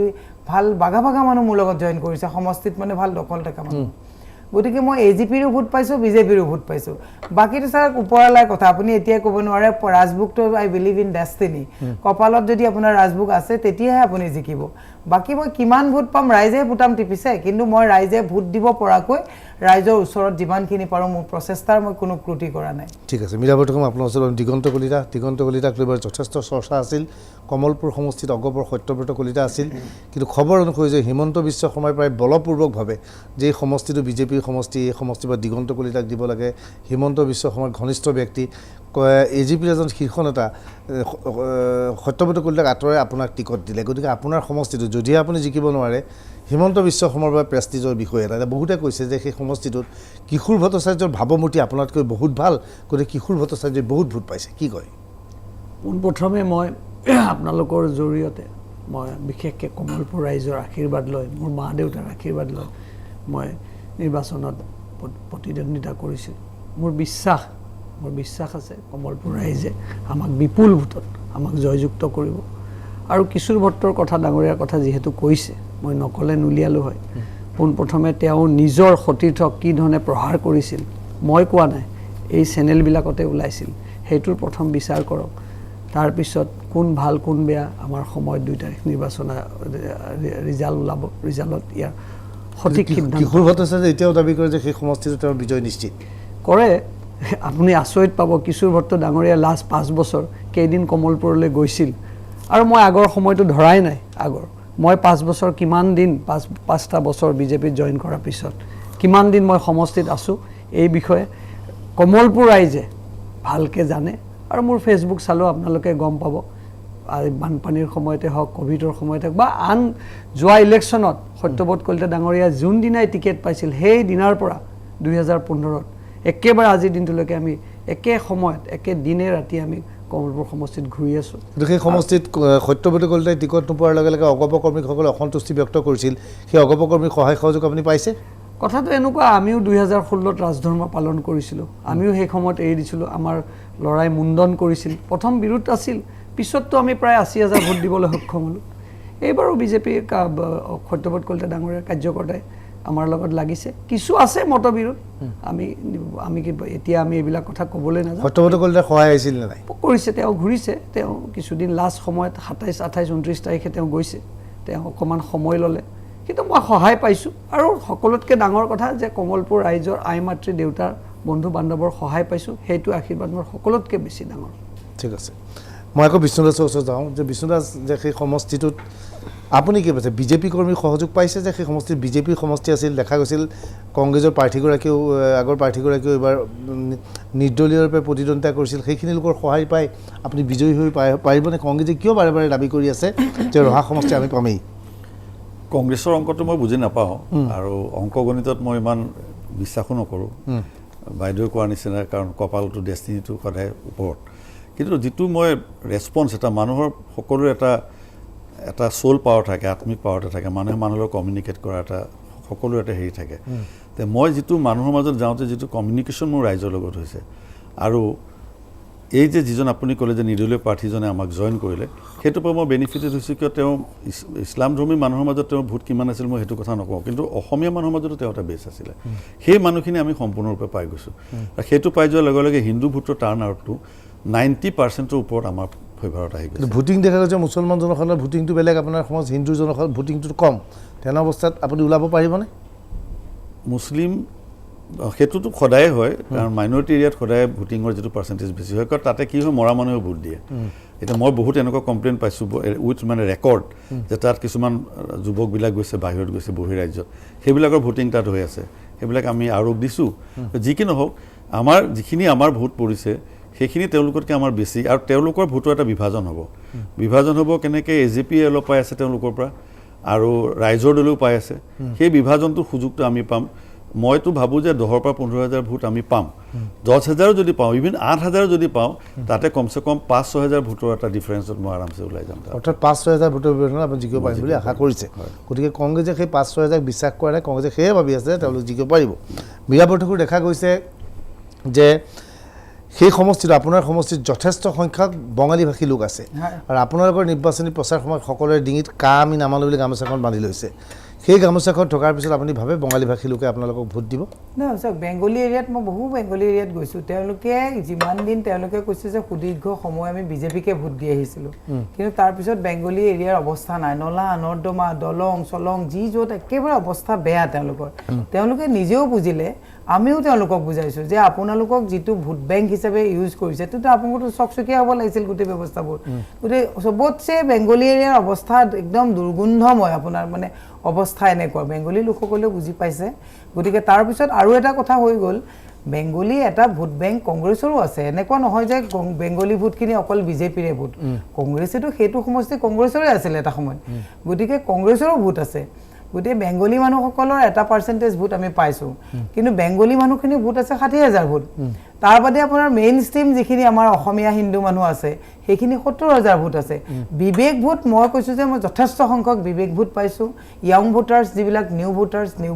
ভাল বাঘা মানুহ মোৰ লগত জইন কৰিছে, সমষ্টিত মানে ভাল দখল থকা মানুহ। গতিকে মই AGPৰো ভোট পাইছোঁ, বিজেপিৰো ভোট পাইছোঁ। বাকীটো চাওক ওপৰৱালাৰ কথা, আপুনি এতিয়াই ক'ব নোৱাৰে। ৰাজবুকটো আই বিলিভ ইন ডেষ্টিনি, কপালত যদি আপোনাৰ ৰাজবুক আছে তেতিয়াহে আপুনি জিকিব। বাকী মই কিমান ভোট পাম ৰাইজে বুটাম টিপিছে, কিন্তু মই ৰাইজে ভোট দিব পৰাকৈ ৰাইজৰ ওচৰত যিমানখিনি পাৰোঁ মোৰ প্ৰচেষ্টাৰ মই কোনো ক্ৰুটি কৰা নাই। ঠিক আছে। মীৰা বৰঠাকুৰ, আপোনাৰ ওচৰত দিগন্ত কলিতাক লৈ বাৰু যথেষ্ট চৰ্চা আছিল। কমলপুৰ সমষ্টিত অগপৰ সত্যব্ৰত কলিতা আছিল, কিন্তু খবৰ অনুসৰি যে হিমন্ত বিশ্ব শৰ্মাই প্ৰায় বলপূৰ্বকভাৱে যে এই সমষ্টিটো বিজেপিৰ সমষ্টি, এই সমষ্টিৰ পৰা দিগন্ত কলিতাক দিব লাগে। হিমন্ত বিশ্ব শৰ্মাৰ ঘনিষ্ঠ ব্যক্তি AGPৰ এজন শীৰ্ষ নেতা সত্যব্ৰত কলিতাক আঁতৰাই আপোনাক টিকট দিলে। গতিকে আপোনাৰ সমষ্টিটো যদিহে আপুনি জিকিব নোৱাৰে, হিমন্ত বিশ্ব শৰ্মাৰ বাবে প্ৰেষ্টিজৰ বিষয় এটা। বহুতে কৈছে যে সেই সমষ্টিটোত কিশোৰ ভট্টাচাৰ্যৰ ভাৱমূৰ্তি আপোনাতকৈ বহুত ভাল, গতিকে কিশোৰ ভট্টাচাৰ্যই বহুত ভোট পাইছে। কি কয়? পোনপ্ৰথমে মই আপোনালোকৰ জৰিয়তে মই বিশেষকৈ কমলপুৰ ৰাইজৰ আশীৰ্বাদ লৈ, মোৰ মা দেউতাৰ আশীৰ্বাদ লৈ মই নিৰ্বাচনত প্ৰতিদ্বন্দ্বিতা কৰিছিলোঁ। মোৰ বিশ্বাস আছে কমলপুৰ ৰাইজে আমাক বিপুল ভোটত আমাক জয়যুক্ত কৰিব। আৰু কিশোৰ ভট্টৰ কথা, ডাঙৰীয়াৰ কথা যিহেতু কৈছে, মই নকলে নুলিয়ালোঁ হয়। পোনপ্ৰথমে তেওঁ নিজৰ সতীৰ্থক কি ধৰণে প্ৰহাৰ কৰিছিল মই কোৱা নাই, এই চেনেলবিলাকতে ওলাইছিল। সেইটোৰ প্ৰথম বিচাৰ কৰক। তাৰপিছত কোন ভাল কোন বেয়া আমাৰ সময়ত 2 তাৰিখ নিৰ্বাচন ৰিজাল্ট ওলাব, ৰিজাল্টত ইয়াৰ সঠিক সিদ্ধান্ত। কিশোৰ ভট্টাচাৰ্যই এতিয়াও দাবী কৰে যে সেই সমষ্টিটো তেওঁৰ বিজয় নিশ্চিত কৰে। আপুনি আচৰিত পাব, কিশোৰ ভট্ট ডাঙৰীয়া লাষ্ট 5 বছৰ কেইদিন কমলপুৰলৈ গৈছিল, আৰু মই আগৰ সময়টো ধৰাই নাই। মই 5 বছৰ কিমান দিন, 5টা বছৰ বিজেপিত জইন কৰাৰ পিছত কিমান দিন মই সমষ্টিত আছোঁ, এই বিষয়ে কমলপুৰ ৰাইজে ভালকৈ জানে। আৰু মোৰ ফেচবুক চালেও আপোনালোকে গম পাব বানপানীৰ সময়তে হওক কোভিডৰ সময়তে হওক বা আন যোৱা ইলেকশ্যনত সত্যব্ৰত কলিতা ডাঙৰীয়া যোনদিনাই টিকেট পাইছিল সেই দিনাৰ পৰা 2015ত একেবাৰে আজিৰ দিনটোলৈকে আমি একে সময়ত একে দিনে ৰাতি আমি কমলপুৰ সমষ্টিত ঘূৰি আছোঁ। কিন্তু সেই সমষ্টিত সত্যব্ৰত কলিতাই টিকট নোপোৱাৰ লগে লগে অগপকৰ্মীসকলে অসন্তুষ্টি ব্যক্ত কৰিছিল, সেই অগপকৰ্মীৰ সহায় সহযোগ আপুনি পাইছে? কথাটো এনেকুৱা, আমিও 2016ত ৰাজধৰ্ম পালন কৰিছিলোঁ, আমিও সেই সময়ত এৰি দিছিলোঁ, আমাৰ ল'ৰাই মুণ্ডন কৰিছিল, প্ৰথম বিৰোধ আছিল, পিছততো আমি প্ৰায় 80,000 ভোট দিবলৈ সক্ষম হ'লোঁ। এইবাৰো বিজেপিৰ সত্যব্ৰত কলিতা ডাঙৰীয়াৰ কাৰ্যকৰ্তাই আমাৰ লগত লাগিছে, কিছু আছে মতবিৰোধ, আমি এতিয়া আমি এইবিলাক কথা ক'বলৈ নাযাওঁ। সত্যব্ৰত কলিতাৰ সহায় আহিছিল নে নাই? কৰিছে, তেওঁ ঘূৰিছে, তেওঁ কিছুদিন লাষ্ট সময়ত 27, 28, 29 তাৰিখে তেওঁ গৈছে, তেওঁ অকণমান সময় ল'লে, কিন্তু মই সহায় পাইছোঁ। আৰু সকলোতকৈ ডাঙৰ কথা যে কমলপুৰ ৰাইজৰ আই মাতৃ দেউতাৰ বন্ধু বান্ধৱৰ সহায় পাইছোঁ, সেইটো আশীৰ্বাদ মোৰ সকলোতকৈ বেছি ডাঙৰ। ঠিক আছে, মই আকৌ বিষ্ণুদাসৰ ওচৰত যাওঁ যে বিষ্ণুদাস, যে সেই সমষ্টিটোত আপুনি কি পাইছে? বিজেপি কৰ্মীৰ সহযোগ পাইছে যে সেই সমষ্টিত বিজেপিৰ সমষ্টি আছিল, দেখা গৈছিল কংগ্ৰেছৰ প্ৰাৰ্থীগৰাকীও আগৰ প্ৰাৰ্থীগৰাকীও এইবাৰ নিৰ্দলীয়ৰূপে প্ৰতিদ্বন্দ্বিতা কৰিছিল, সেইখিনি লোকৰ সহায় পাই আপুনি বিজয়ী হৈ পাৰিবনে? কংগ্ৰেছে কিয় বাৰে বাৰে দাবী কৰি আছে যে ৰহা সমষ্টি আমি পামেই? কংগ্ৰেছৰ অংকটো মই বুজি নাপাওঁ আৰু অংকগণিতত মই ইমান বিশ্বাসো নকৰোঁ, বাইদেৱে কোৱাৰ নিচিনা, কাৰণ কপালটো ডেষ্টিনিটো সদায় ওপৰত। কিন্তু যিটো মই ৰেছপন্স, এটা মানুহৰ সকলোৰে এটা সোল পাৱাৰ থাকে, আত্মিক পাৱাৰ এটা থাকে, মানুহে মানুহৰ লগত কমিউনিকেট কৰা এটা সকলোৰে এটা হেৰি থাকে। তে মই যিটো মানুহৰ মাজত যাওঁতে যিটো কমিউনিকেশ্যন মোৰ ৰাইজৰ লগত হৈছে, আৰু এই যে যিজন আপুনি ক'লে যে নিৰ্দলীয় প্ৰাৰ্থীজনে আমাক জইন কৰিলে, সেইটোৰ পৰা মই বেনিফিটেড হৈছোঁ, কিয় তেওঁ ইছলামধৰ্মী মানুহৰ মাজত তেওঁৰ ভোট কিমান আছিল মই সেইটো কথা নকওঁ, কিন্তু অসমীয়া মানুহৰ মাজতো তেওঁ এটা বেছ আছিলে, সেই মানুহখিনি আমি সম্পূৰ্ণৰূপে পাই গৈছোঁ। আৰু সেইটো পাই যোৱাৰ লগে লগে হিন্দু ভোটৰ টাৰ্ণ আউটটো 90%ৰ ওপৰত আমাৰ ফেভাৰত আহি গৈছে। ভোটিং দেখা গৈছে মুছলমান জনসাধাৰণৰ ভোটিংটো বেলেগ, আপোনাৰ সমাজ হিন্দু জনসাধাৰণৰ ভোটিংটো কম, তেনে অৱস্থাত আপুনি ওলাব পাৰিবনে? মুছলিম সেইটোতো সদায়ে হয়, কাৰণ মাইনৰিটি এৰিয়াত সদায় ভোটিঙৰ যিটো পাৰ্চেণ্টেজ বেছি হয়, কাৰণ তাতে কি হয় মৰা মানুহেও ভোট দিয়ে। এতিয়া মই বহুত এনেকুৱা কমপ্লেইন পাইছোঁ উইথ মানে ৰেকৰ্ড, যে তাত কিছুমান যুৱকবিলাক গৈছে বাহিৰত গৈছে বহিৰাজ্যত, সেইবিলাকৰ ভোটিং তাত হৈ আছে, সেইবিলাক আমি আৰোপ দিছোঁ। যি কি নহওক, আমাৰ যিখিনি আমাৰ ভোট পৰিছে সেইখিনি তেওঁলোকতকৈ আমাৰ বেছি, আৰু তেওঁলোকৰ ভোটৰ এটা বিভাজন হ'ব কেনেকৈ AJP অলপ পাই আছে তেওঁলোকৰ পৰা, আৰু ৰাইজৰ দলেও পাই আছে, সেই বিভাজনটোৰ সুযোগটো আমি পাম। মইতো ভাবোঁ যে 10,000 পৰা 15,000 ভোট আমি পাম, 10,000 যদি পাওঁ, ইভিন 8,000 যদি পাওঁ, তাতে কমচে কম 5-6,000 ভোটৰ এটা ডিফাৰেঞ্চত মই আৰামছে ওলাই যাম। অৰ্থাৎ 5-6,000 ভোটৰ ব্যৱধানত আপুনি জিকিব পাৰিম বুলি আশা কৰিছে। গতিকে কংগ্ৰেছে সেই 5-6,000 বিশ্বাস কৰা নাই, কংগ্ৰেছে সেয়ে ভাবি আছে তেওঁলোক জিকিব পাৰিব। মীৰা বৰঠাকুৰ দেখা গৈছে যে সেই সমষ্টিত, আপোনাৰ সমষ্টিত যথেষ্ট সংখ্যক বঙালীভাষী লোক আছে, আৰু আপোনালোকৰ নিৰ্বাচনী প্ৰচাৰ সময়ত সকলোৰে ডিঙিত আমি নামানো বুলি গামোচাখন বান্ধি লৈছে, সেই গামোচাখন থকাৰ পিছত আপুনি ভাবে বঙালীভাষী লোকে আপোনালোকক ভোট দিব? নহয় চাওক, বেংগলী এৰিয়াত মই বহু বেংগলী এৰিয়াত গৈছোঁ, তেওঁলোকে যিমান দিন তেওঁলোকে কৈছে যে সুদীৰ্ঘ সময় আমি বিজেপিকে ভোট দি আহিছিলোঁ, কিন্তু তাৰপিছত বেংগলী এৰিয়াৰ অৱস্থা নাই, নলা নৰ্দমা দলং চলং যি য'ত একেবাৰে অৱস্থা বেয়া তেওঁলোকৰ। তেওঁলোকে নিজেও বুজিলে, আমিও তেওঁলোকক বুজাইছোঁ যে আপোনালোকক যিটো ভোট বেংক হিচাপে ইউজ কৰিছে, সেইটোতো আপোনালোকতো চকচকীয়া হ'ব লাগিছিল গোটেই ব্যৱস্থাবোৰ। গতিকে চবতছে বেংগলী এৰিয়াৰ অৱস্থা একদম দুৰ্গন্ধময়, আপোনাৰ মানে অৱস্থা এনেকুৱা, বেংগলী লোকসকলেও বুজি পাইছে। গতিকে তাৰপিছত আৰু এটা কথা হৈ গ'ল, বেংগলী এটা ভোট বেংক কংগ্ৰেছৰো আছে, এনেকুৱা নহয় যে বেংগলী ভোটখিনি অকল বিজেপিৰে ভোট, কংগ্ৰেছেতো সেইটো সমষ্টি কংগ্ৰেছৰে আছিলে এটা সময়ত, গতিকে কংগ্ৰেছৰো ভোট আছে। গতিকে বেংগলী মানুহসকলৰ এটা পাৰ্চেণ্টেজ ভোট আমি পাইছোঁ, কিন্তু বেংগলী মানুহখিনি ভোট আছে 60,000 ভোট। তাৰ বাদে আপোনাৰ মেইন ষ্ট্ৰীম যিখিনি আমাৰ অসমীয়া হিন্দু মানুহ আছে সেইখিনি 70,000 ভোট আছে। বিবেক ভোট মই কৈছোঁ যে মই যথেষ্ট সংখ্যক বিবেক ভোট পাইছোঁ, য়াং ভোটাৰ্ছ যিবিলাক নিউ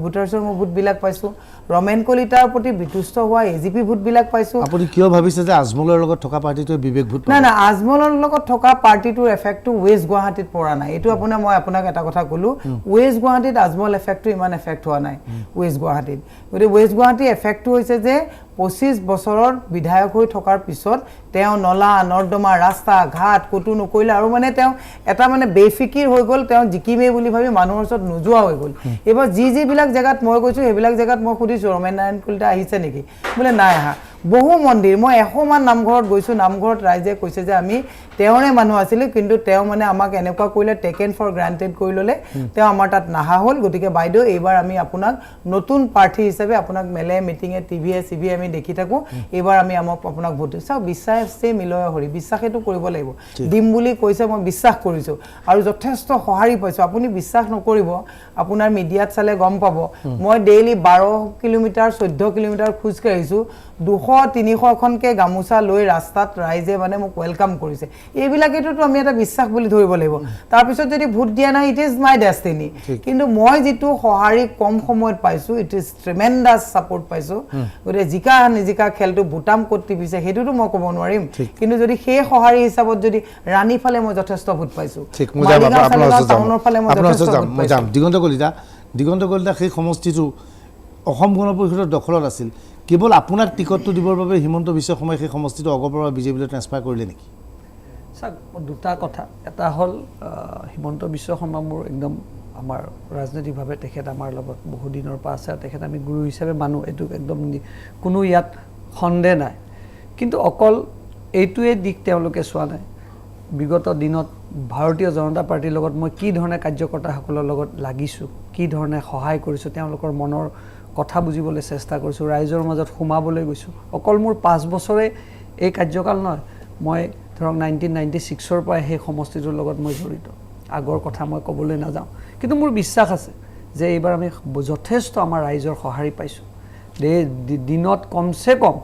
ভোটাৰ্ছৰ মই ভোটবিলাক পাইছোঁ, ৰমেন কলিতাৰ প্ৰতি বিতুষ্ট হোৱা AJP ভোটবিলাক পাইছোঁ। আপুনি কিয় ভাবিছে যে আজমলৰ লগত থকা পাৰ্টিটোৱে বিবেক ভোট? নাই, আজমলৰ লগত থকা পাৰ্টিটোৰ এফেক্টটো ৱেষ্ট গুৱাহাটীত পৰা নাই, এইটো মই আপোনাক এটা কথা ক'লোঁ, ৱেষ্ট গুৱাহাটীত আজমল এফেক্টটো ইমান এফেক্ট হোৱা নাই ৱেষ্ট গুৱাহাটীত। গতিকে ৱেষ্ট গুৱাহাটীৰ এফেক্টটো হৈছে যে 25 বছৰৰ বিধায়ক হৈ থকাৰ পিছত তেওঁ নলা নৰ্দমা ৰাস্তা ঘাট ক'তো নকৰিলে, আৰু মানে তেওঁ এটা মানে বেফিকিৰ হৈ গ'ল, তেওঁ জিকিমেই বুলি ভাবি মানুহৰ ওচৰত নোযোৱা হৈ গ'ল। এইবাৰ যিবিলাক জেগাত মই গৈছোঁ সেইবিলাক জেগাত মই সুধিছোঁ ৰমেন নাৰায়ণ কলিতা আহিছে নেকি, বোলে নাই অহা। বহু মন্দিৰ মই 100মান নামঘৰত গৈছোঁ নামঘৰত ৰাইজে কৈছে যে আমি তেওঁৰে মানুহ আছিলোঁ কিন্তু তেওঁ মানে আমাক এনেকুৱা কৰিলে টেকেন ফৰ গ্ৰান্টেড কৰি ল'লে তেওঁ আমাৰ তাত নাহা হ'ল গতিকে বাইদেউ এইবাৰ আমি আপোনাক নতুন প্ৰাৰ্থী হিচাপে আপোনাক মেলে মিটিঙে টিভিয়ে চিভিয়ে আমি দেখি থাকোঁ এইবাৰ আমি আপোনাক ভোট দিওঁ চাওক বিশ্বাসে মিলয় হৰি বিশ্বাসেটো কৰিব লাগিব দিম বুলি কৈছে মই বিশ্বাস কৰিছোঁ আৰু যথেষ্ট সঁহাৰি পাইছোঁ আপুনি বিশ্বাস নকৰিব আপোনাৰ মিডিয়াত চালে গম পাব মই ডেইলি 12 কিলোমিটাৰ 14 কিলোমিটাৰ খোজ কাঢ়িছোঁ 200-300খনকে গামোচা লৈ ৰাস্তাত ৰাইজে মানে মোক ওয়েলকাম কৰিছে এইবিলাকেতো আমি এটা বিশ্বাস বুলি ধৰিব লাগিব তাৰপিছত যদি ভোট দিয়া নাই ইট ইজ মাই ডেষ্টিনি কিন্তু মই যেটো সঁহাৰি কম সময়ত পাইছোঁ ইট ইজ ট্ৰেমেন্ডাছ সাপোৰ্ট পাইছোঁ গতিকে জিকা খেলটো বুটাম ক'ত টিপিছে সেইটোতো মই ক'ব নোৱাৰিম কিন্তু যদি সেই সঁহাৰি হিচাপত যদি ৰাণী ফালে মই যথেষ্ট ভোট পাইছোঁ ঠিক মই যাম টাউনৰ ফালে মই যথেষ্ট মই যাম দিগন্ত কলিতা সেই সমষ্টিটো অসম গণ পৰিষদৰ দখলত আছিল কেৱল আপোনাক টিকটটো দিবৰ বাবে হিমন্ত বিশ্ব শৰ্মাই সেই সমষ্টিটো আগৰ পৰা বিজেপিলৈ ট্ৰান্সফাৰ কৰিলে নেকি চাওক দুটা কথা এটা হ'ল হিমন্ত বিশ্ব শৰ্মা মোৰ একদম আমাৰ ৰাজনৈতিকভাৱে তেখেত আমাৰ লগত বহু দিনৰ পৰা আছে আৰু তেখেত আমি গুৰু হিচাপে মানো এইটো একদম কোনো ইয়াত সন্দেহ নাই কিন্তু অকল এইটোৱে দিশ তেওঁলোকে চোৱা নাই বিগত দিনত ভাৰতীয় জনতা পাৰ্টিৰ লগত মই কি ধৰণে কাৰ্যকৰ্তাসকলৰ লগত লাগিছোঁ কি ধৰণে সহায় কৰিছোঁ তেওঁলোকৰ মনৰ কথা বুজিবলৈ চেষ্টা কৰিছোঁ ৰাইজৰ মাজত সোমাবলৈ গৈছোঁ অকল মোৰ 5 বছৰে এই কাৰ্যকাল নহয় মই ধৰক 1996ৰ পৰা সেই সমষ্টিটোৰ লগত মই জড়িত আগৰ কথা মই ক'বলৈ নাযাওঁ কিন্তু মোৰ বিশ্বাস আছে যে এইবাৰ আমি যথেষ্ট আমাৰ ৰাইজৰ সঁহাৰি পাইছোঁ দিনত কমচে কম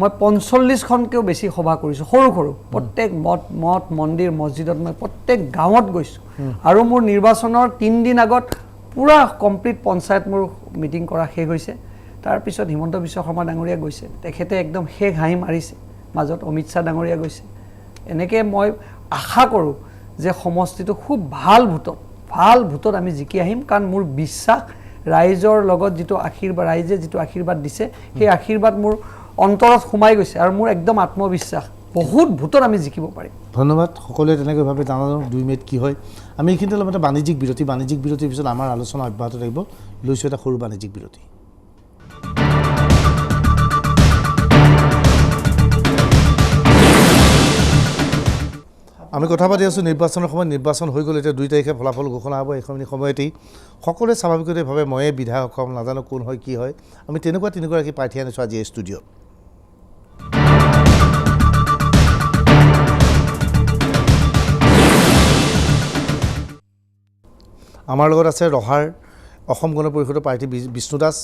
মই 45খনকেও বেছি সভা কৰিছোঁ সৰু প্ৰত্যেক মঠ মন্দিৰ মছজিদত মই প্ৰত্যেক গাঁৱত গৈছোঁ আৰু মোৰ নিৰ্বাচনৰ 3 দিন আগত পুৰা কমপ্লিট পঞ্চায়ত মোৰ মিটিং কৰা শেষ হৈছে তাৰপিছত হিমন্ত বিশ্ব শৰ্মা ডাঙৰীয়া গৈছে তেখেতে একদম শেষ হাঁহি মাৰিছে মাজত অমিত শ্বাহ ডাঙৰীয়া গৈছে এনেকৈ মই আশা কৰোঁ যে সমষ্টিটো খুব ভাল ভোটত আমি জিকি আহিম কাৰণ মোৰ বিশ্বাস ৰাইজৰ লগত যেটো আশীৰ্বাদ ৰাইজে যেটো আশীৰ্বাদ দিছে সেই আশীৰ্বাদ মোৰ অন্তৰত সোমাই গৈছে আৰু মোৰ একদম আত্মবিশ্বাস বহুত ভোটত আমি জিকিব পাৰিম ধন্যবাদ সকলোৱে তেনেকৈ ভাবে জানানো 2 মেত কি হয় আমি এইখিনিতে অলপ এটা বাণিজ্যিক বিৰতিৰ পিছত আমাৰ আলোচনা অব্যাহত থাকিব লৈছোঁ এটা সৰু বাণিজ্যিক বিৰতি আমি কথা পাতি আছোঁ নিৰ্বাচনৰ সময়ত নিৰ্বাচন হৈ গ'ল এতিয়া 2 তাৰিখে ফলাফল ঘোষণা হ'ব এই সময়তেই সকলোৱে স্বাভাৱিকতে ভাবে ময়ে বিধায়ক হ'ম নাজানো কোন হয় কি হয় আমি তেনেকুৱাগৰাকী প্ৰাৰ্থী আনিছোঁ আজি এই ষ্টুডিঅ'ত আমাৰ লগত আছে ৰহাৰ অসম গণ পৰিষদৰ প্ৰাৰ্থী বিষ্ণু দাস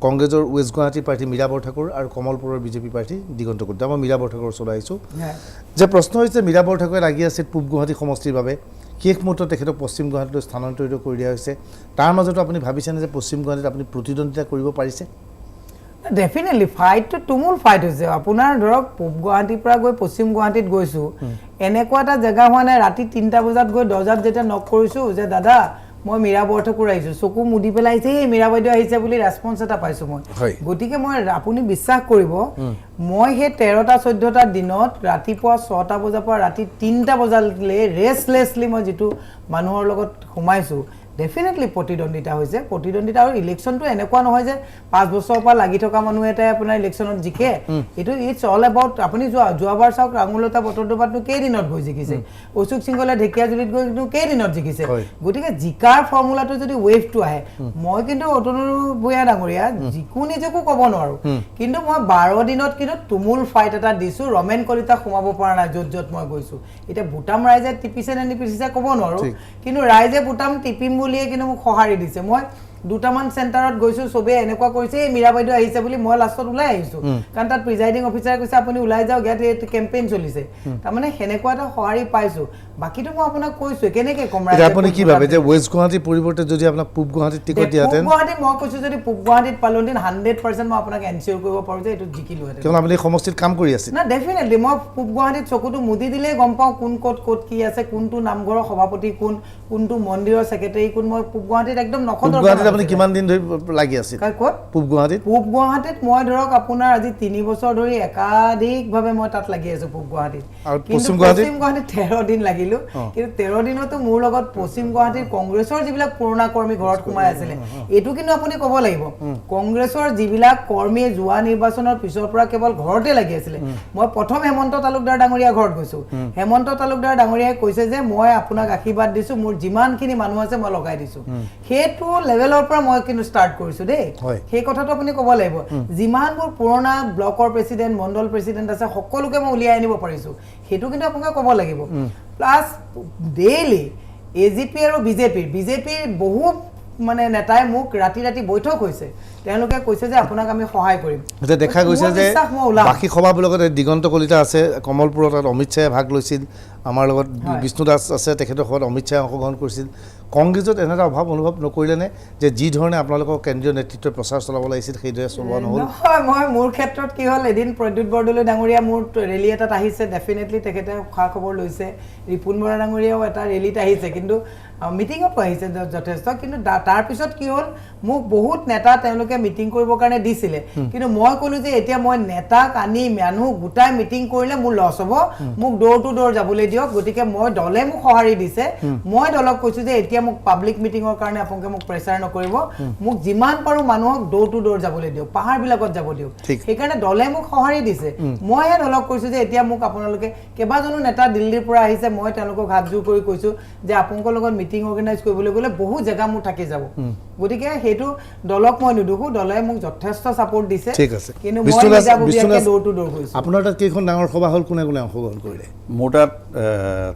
কংগ্ৰেছৰ ৱেষ্ট গুৱাহাটী প্ৰাৰ্থী মীৰা বৰঠাকুৰ আৰু কমলপুৰৰ বিজেপি প্ৰাৰ্থী দিগন্ত কলিতা মই মীৰা বৰঠাকুৰৰ ওচৰলৈ আহিছোঁ যে প্ৰশ্ন হৈছে মীৰা বৰঠাকুৰে লাগি আছে পূব গুৱাহাটী সমষ্টিৰ বাবে শেষ মুহূৰ্তত তেখেতক পশ্চিম গুৱাহাটীলৈ স্থানান্তৰিত কৰি দিয়া হৈছে তাৰ মাজতো আপুনি ভাবিছেনে যে পশ্চিম গুৱাহাটীত আপুনি প্ৰতিদ্বন্দ্বিতা কৰিব পাৰিছে ডেফিনেটলি ফাইটটো তুমুল ফাইট হৈছে আপোনাৰ ধৰক পূব গুৱাহাটীৰ পৰা গৈ পশ্চিম গুৱাহাটীত গৈছোঁ এনেকুৱা এটা জেগা হোৱা নাই ৰাতি 3টা বজাত গৈ দৰ্জাত যেতিয়া নক কৰিছোঁ যে দাদা মই মীৰা বৰঠাকুৰ আহিছোঁ চকু মুদি পেলাইছে এই মীৰা বাইদেউ আহিছে বুলি ৰেছপন্স এটা পাইছোঁ মই গতিকে মই আপুনি বিশ্বাস কৰিব মই সেই 13টা 14টা দিনত ৰাতিপুৱা 6টা বজাৰ পৰা ৰাতি 3টা বজালৈ ৰেছলেছলি মই যেটো মানুহৰ লগত সোমাইছোঁ ডেফিনেটলি প্ৰতিদ্বন্দ্বিতা হৈছে প্ৰতিদ্বন্দ্বিতা আৰু ইলেকশ্যনটো এনেকুৱা নহয় যে 5 বছৰৰ পৰা লাগি থকা মানুহ এটাই আপোনাৰ ইলেকশ্যনত জিকে এইটো ইটছ অল এবাউট আপুনি যোৱাবাৰ চাওক ৰাঙুলতা বটৰদোবাতনো কেইদিনত গৈ জিকিছে অশোক সিংহলে ঢেকিয়াজুলিত গৈ কিন্তু কেইদিনত জিকিছে গতিকে জিকাৰ ফৰ্মুলাটো যদি ৱেভটো আহে মই কিন্তু অতনুৰ ভূঞা ডাঙৰীয়া জিকু নিজকো ক'ব নোৱাৰোঁ কিন্তু মই 12 দিনত কিন্তু তুমুল ফাইট এটা দিছোঁ ৰমেন কলিতা সোমাব পৰা নাই য'ত মই গৈছোঁ এতিয়া বুটাম ৰাইজে টিপিছে নে নিপিছে ক'ব নোৱাৰোঁ কিন্তু ৰাইজে বুটাম টিপিম বুলিয়ে কিন্তু মোক সঁহাৰি দিছে মই 2টামান চেণ্টাৰত গৈছোঁ চবে এনেকুৱা কৰিছে এই মীৰা বাইদেউ আহিছে বুলি মই লাষ্টত ওলাই আহিছোঁ কাৰণ তাত প্ৰিজাইডিং অফিচাৰে কৈছে আপুনি ওলাই যাওক ইয়াত কেম্পেইন চলিছে তাৰমানে সেনেকুৱা এটা সঁহাৰি পাইছোঁ বাকীটো মই আপোনাক কৈছোঁ কেনেকৈ কম আপুনি কি ভাবে যে ৱেষ্ট গুৱাহাটীৰ পৰিৱৰ্তে যদি আপোনাক পূব গুৱাহাটীত টিকট দিয়াহেঁতেন পূব গুৱাহাটীত মই কৈছোঁ যদি পূব গুৱাহাটীত পালোহেঁতেন 100% মই আপোনাক এনচিঅ'ৰ কৰিব পাৰোঁ যে এইটো জিকিলোহেঁতেন কিয়নো আপুনি সমষ্টিত কাম কৰি আছে না ডেফিনেটলি মই পূব গুৱাহাটীত চকুটো মুদি দিলেই গম পাওঁ কোন ক'ত কি আছে কোনটো নামঘৰৰ সভাপতি কোনটো মন্দিৰৰ ছেক্ৰেটাৰী কোন মই পূব গুৱাহাটীত একদম নখদৰ আপুনি কিমান দিন ধৰি লাগি আছিল ক'ত পূব গুৱাহাটীত মই ধৰক আপোনাৰ আজি 3 বছৰ ধৰি একাধিকভাৱে মই তাত লাগি আছো পূব গুৱাহাটীত আৰু কিন্তু পশ্চিম গুৱাহাটীত 13 দিন লাগিলো কিন্তু 13 দিনতো মোৰ লগত পশ্চিম গুৱাহাটীৰ কংগ্ৰেছৰ যিবিলাক পুৰণা কৰ্মী ঘৰত সোমাই আছিলে এটো কিন্তু আপুনি ক'ব লাগিব কংগ্ৰেছৰ যিবিলাক কৰ্মী যোৱা নিৰ্বাচনৰ পিছৰ পৰা কেৱল ঘৰতে লাগি আছিলে মই প্ৰথম হেমন্ত তালুকদাৰ ডাঙৰীয়া ঘৰত গৈছো হেমন্ত তালুকদাৰ ডাঙৰীয়াই কৈছে যে মই আপোনাক আশীৰ্বাদ দিছো মোৰ যিমানখিনি মানুহ আছে মই লগাই দিছো হেতু লেভেলৰ পৰা মই কিন্তু ষ্টাৰ্ট কৰিছো দেই সেই কথাটো আপুনি ক'ব লাগিব যিমানবোৰ পুৰণা ব্লকৰ প্ৰেসিডেন্ট মণ্ডল প্ৰেসিডেন্ট আছে সকলোকে মই উলিয়াই আনিব পাৰিছো হেতু কিন্তু আপোনাক ক'ব লাগিব প্লাস ডেইলি এজিপি আৰু বিজেপিৰ বহু মানে নেতাই মোক ৰাতি বৈঠক হৈছে তেওঁলোকে কৈছে যে আপোনাক আমি সহায় কৰিম এটা দেখা গৈছে যে বাকি সভাৰ লগত দিগন্ত কলিতা আছে কমলপুৰত অমিত শাহে ভাগ লৈছিল আমাৰ লগত বিষ্ণু দাস আছে তেখেতৰ ঘৰত অমিত শাহে অংশগ্ৰহণ কৰিছিল কংগ্ৰেছত এনে এটা অভাৱ অনুভৱ নকৰিলেনে যে যি ধৰণে আপোনালোকৰ কেন্দ্ৰীয় নেতৃত্বই প্ৰচাৰ চলাব লাগিছিল সেইদৰে চলোৱা নহ'ল মই মোৰ ক্ষেত্ৰত কি হ'ল এদিন প্ৰদ্যুৎ বৰদলৈ ডাঙৰীয়া মোৰ ৰেলী এটাত আহিছে ডেফিনেটলি তেখেতে খা খবৰ লৈছে ৰিপুন বৰা ডাঙৰীয়াও এটা ৰেলীত আহিছে কিন্তু মিটিঙতো আহিছে যথেষ্ট কিন্তু তাৰ পিছত কি হ'ল মোক বহুত নেতা তেওঁলোকে মিটিং কৰিবৰ কাৰণে দিছিলে কিন্তু মই ক'লো যে এতিয়া মই নেতাক আনি মানুহ গোটাই মিটিং কৰিলে মোৰ লছ হ'ব মোক ডোৰ টু ডোৰ যাবলৈ দিয়ক গতিকে মই দলে মোক সহাৰি দিছে মই দলক কৈছো যে এতিয়া মোক পাব্লিক মিটিঙৰ কাৰণে আপোনালোকে মোক প্ৰেছাৰ নকৰিব মোক যিমান পাৰো মানুহক ডোৰ টু ডোৰ যাবলৈ দিয়ক পাহাৰবিলাকত যাব দিয়ক সেইকাৰণে দলে মোক সহাৰি দিছে মইহে দলক কৈছো যে এতিয়া মোক আপোনালোকে কেইবাজনো নেতা দিল্লীৰ পৰা আহিছে মই তেওঁলোকক হাতজোৰ কৰি কৈছো যে আপোনালোকৰ লগত মিটিং অৰ্গানাইজ কৰিবলৈ গ'লে বহু জায়গা মোৰ থাকি যাব গতিকে হেতু দলক মই নুদুখো দলে মোক যথেষ্ট সাপোৰ্ট দিছে ঠিক আছে কিন্তু মই নিজাববীয়াকৈ ডোৰ টু ডোৰ হৈছো আপোনাৰ তাত কেইখন ডাঙৰ সভা হ'ল কোনে কোনে অংশগ্ৰহণ কৰিলে মোৰ তাত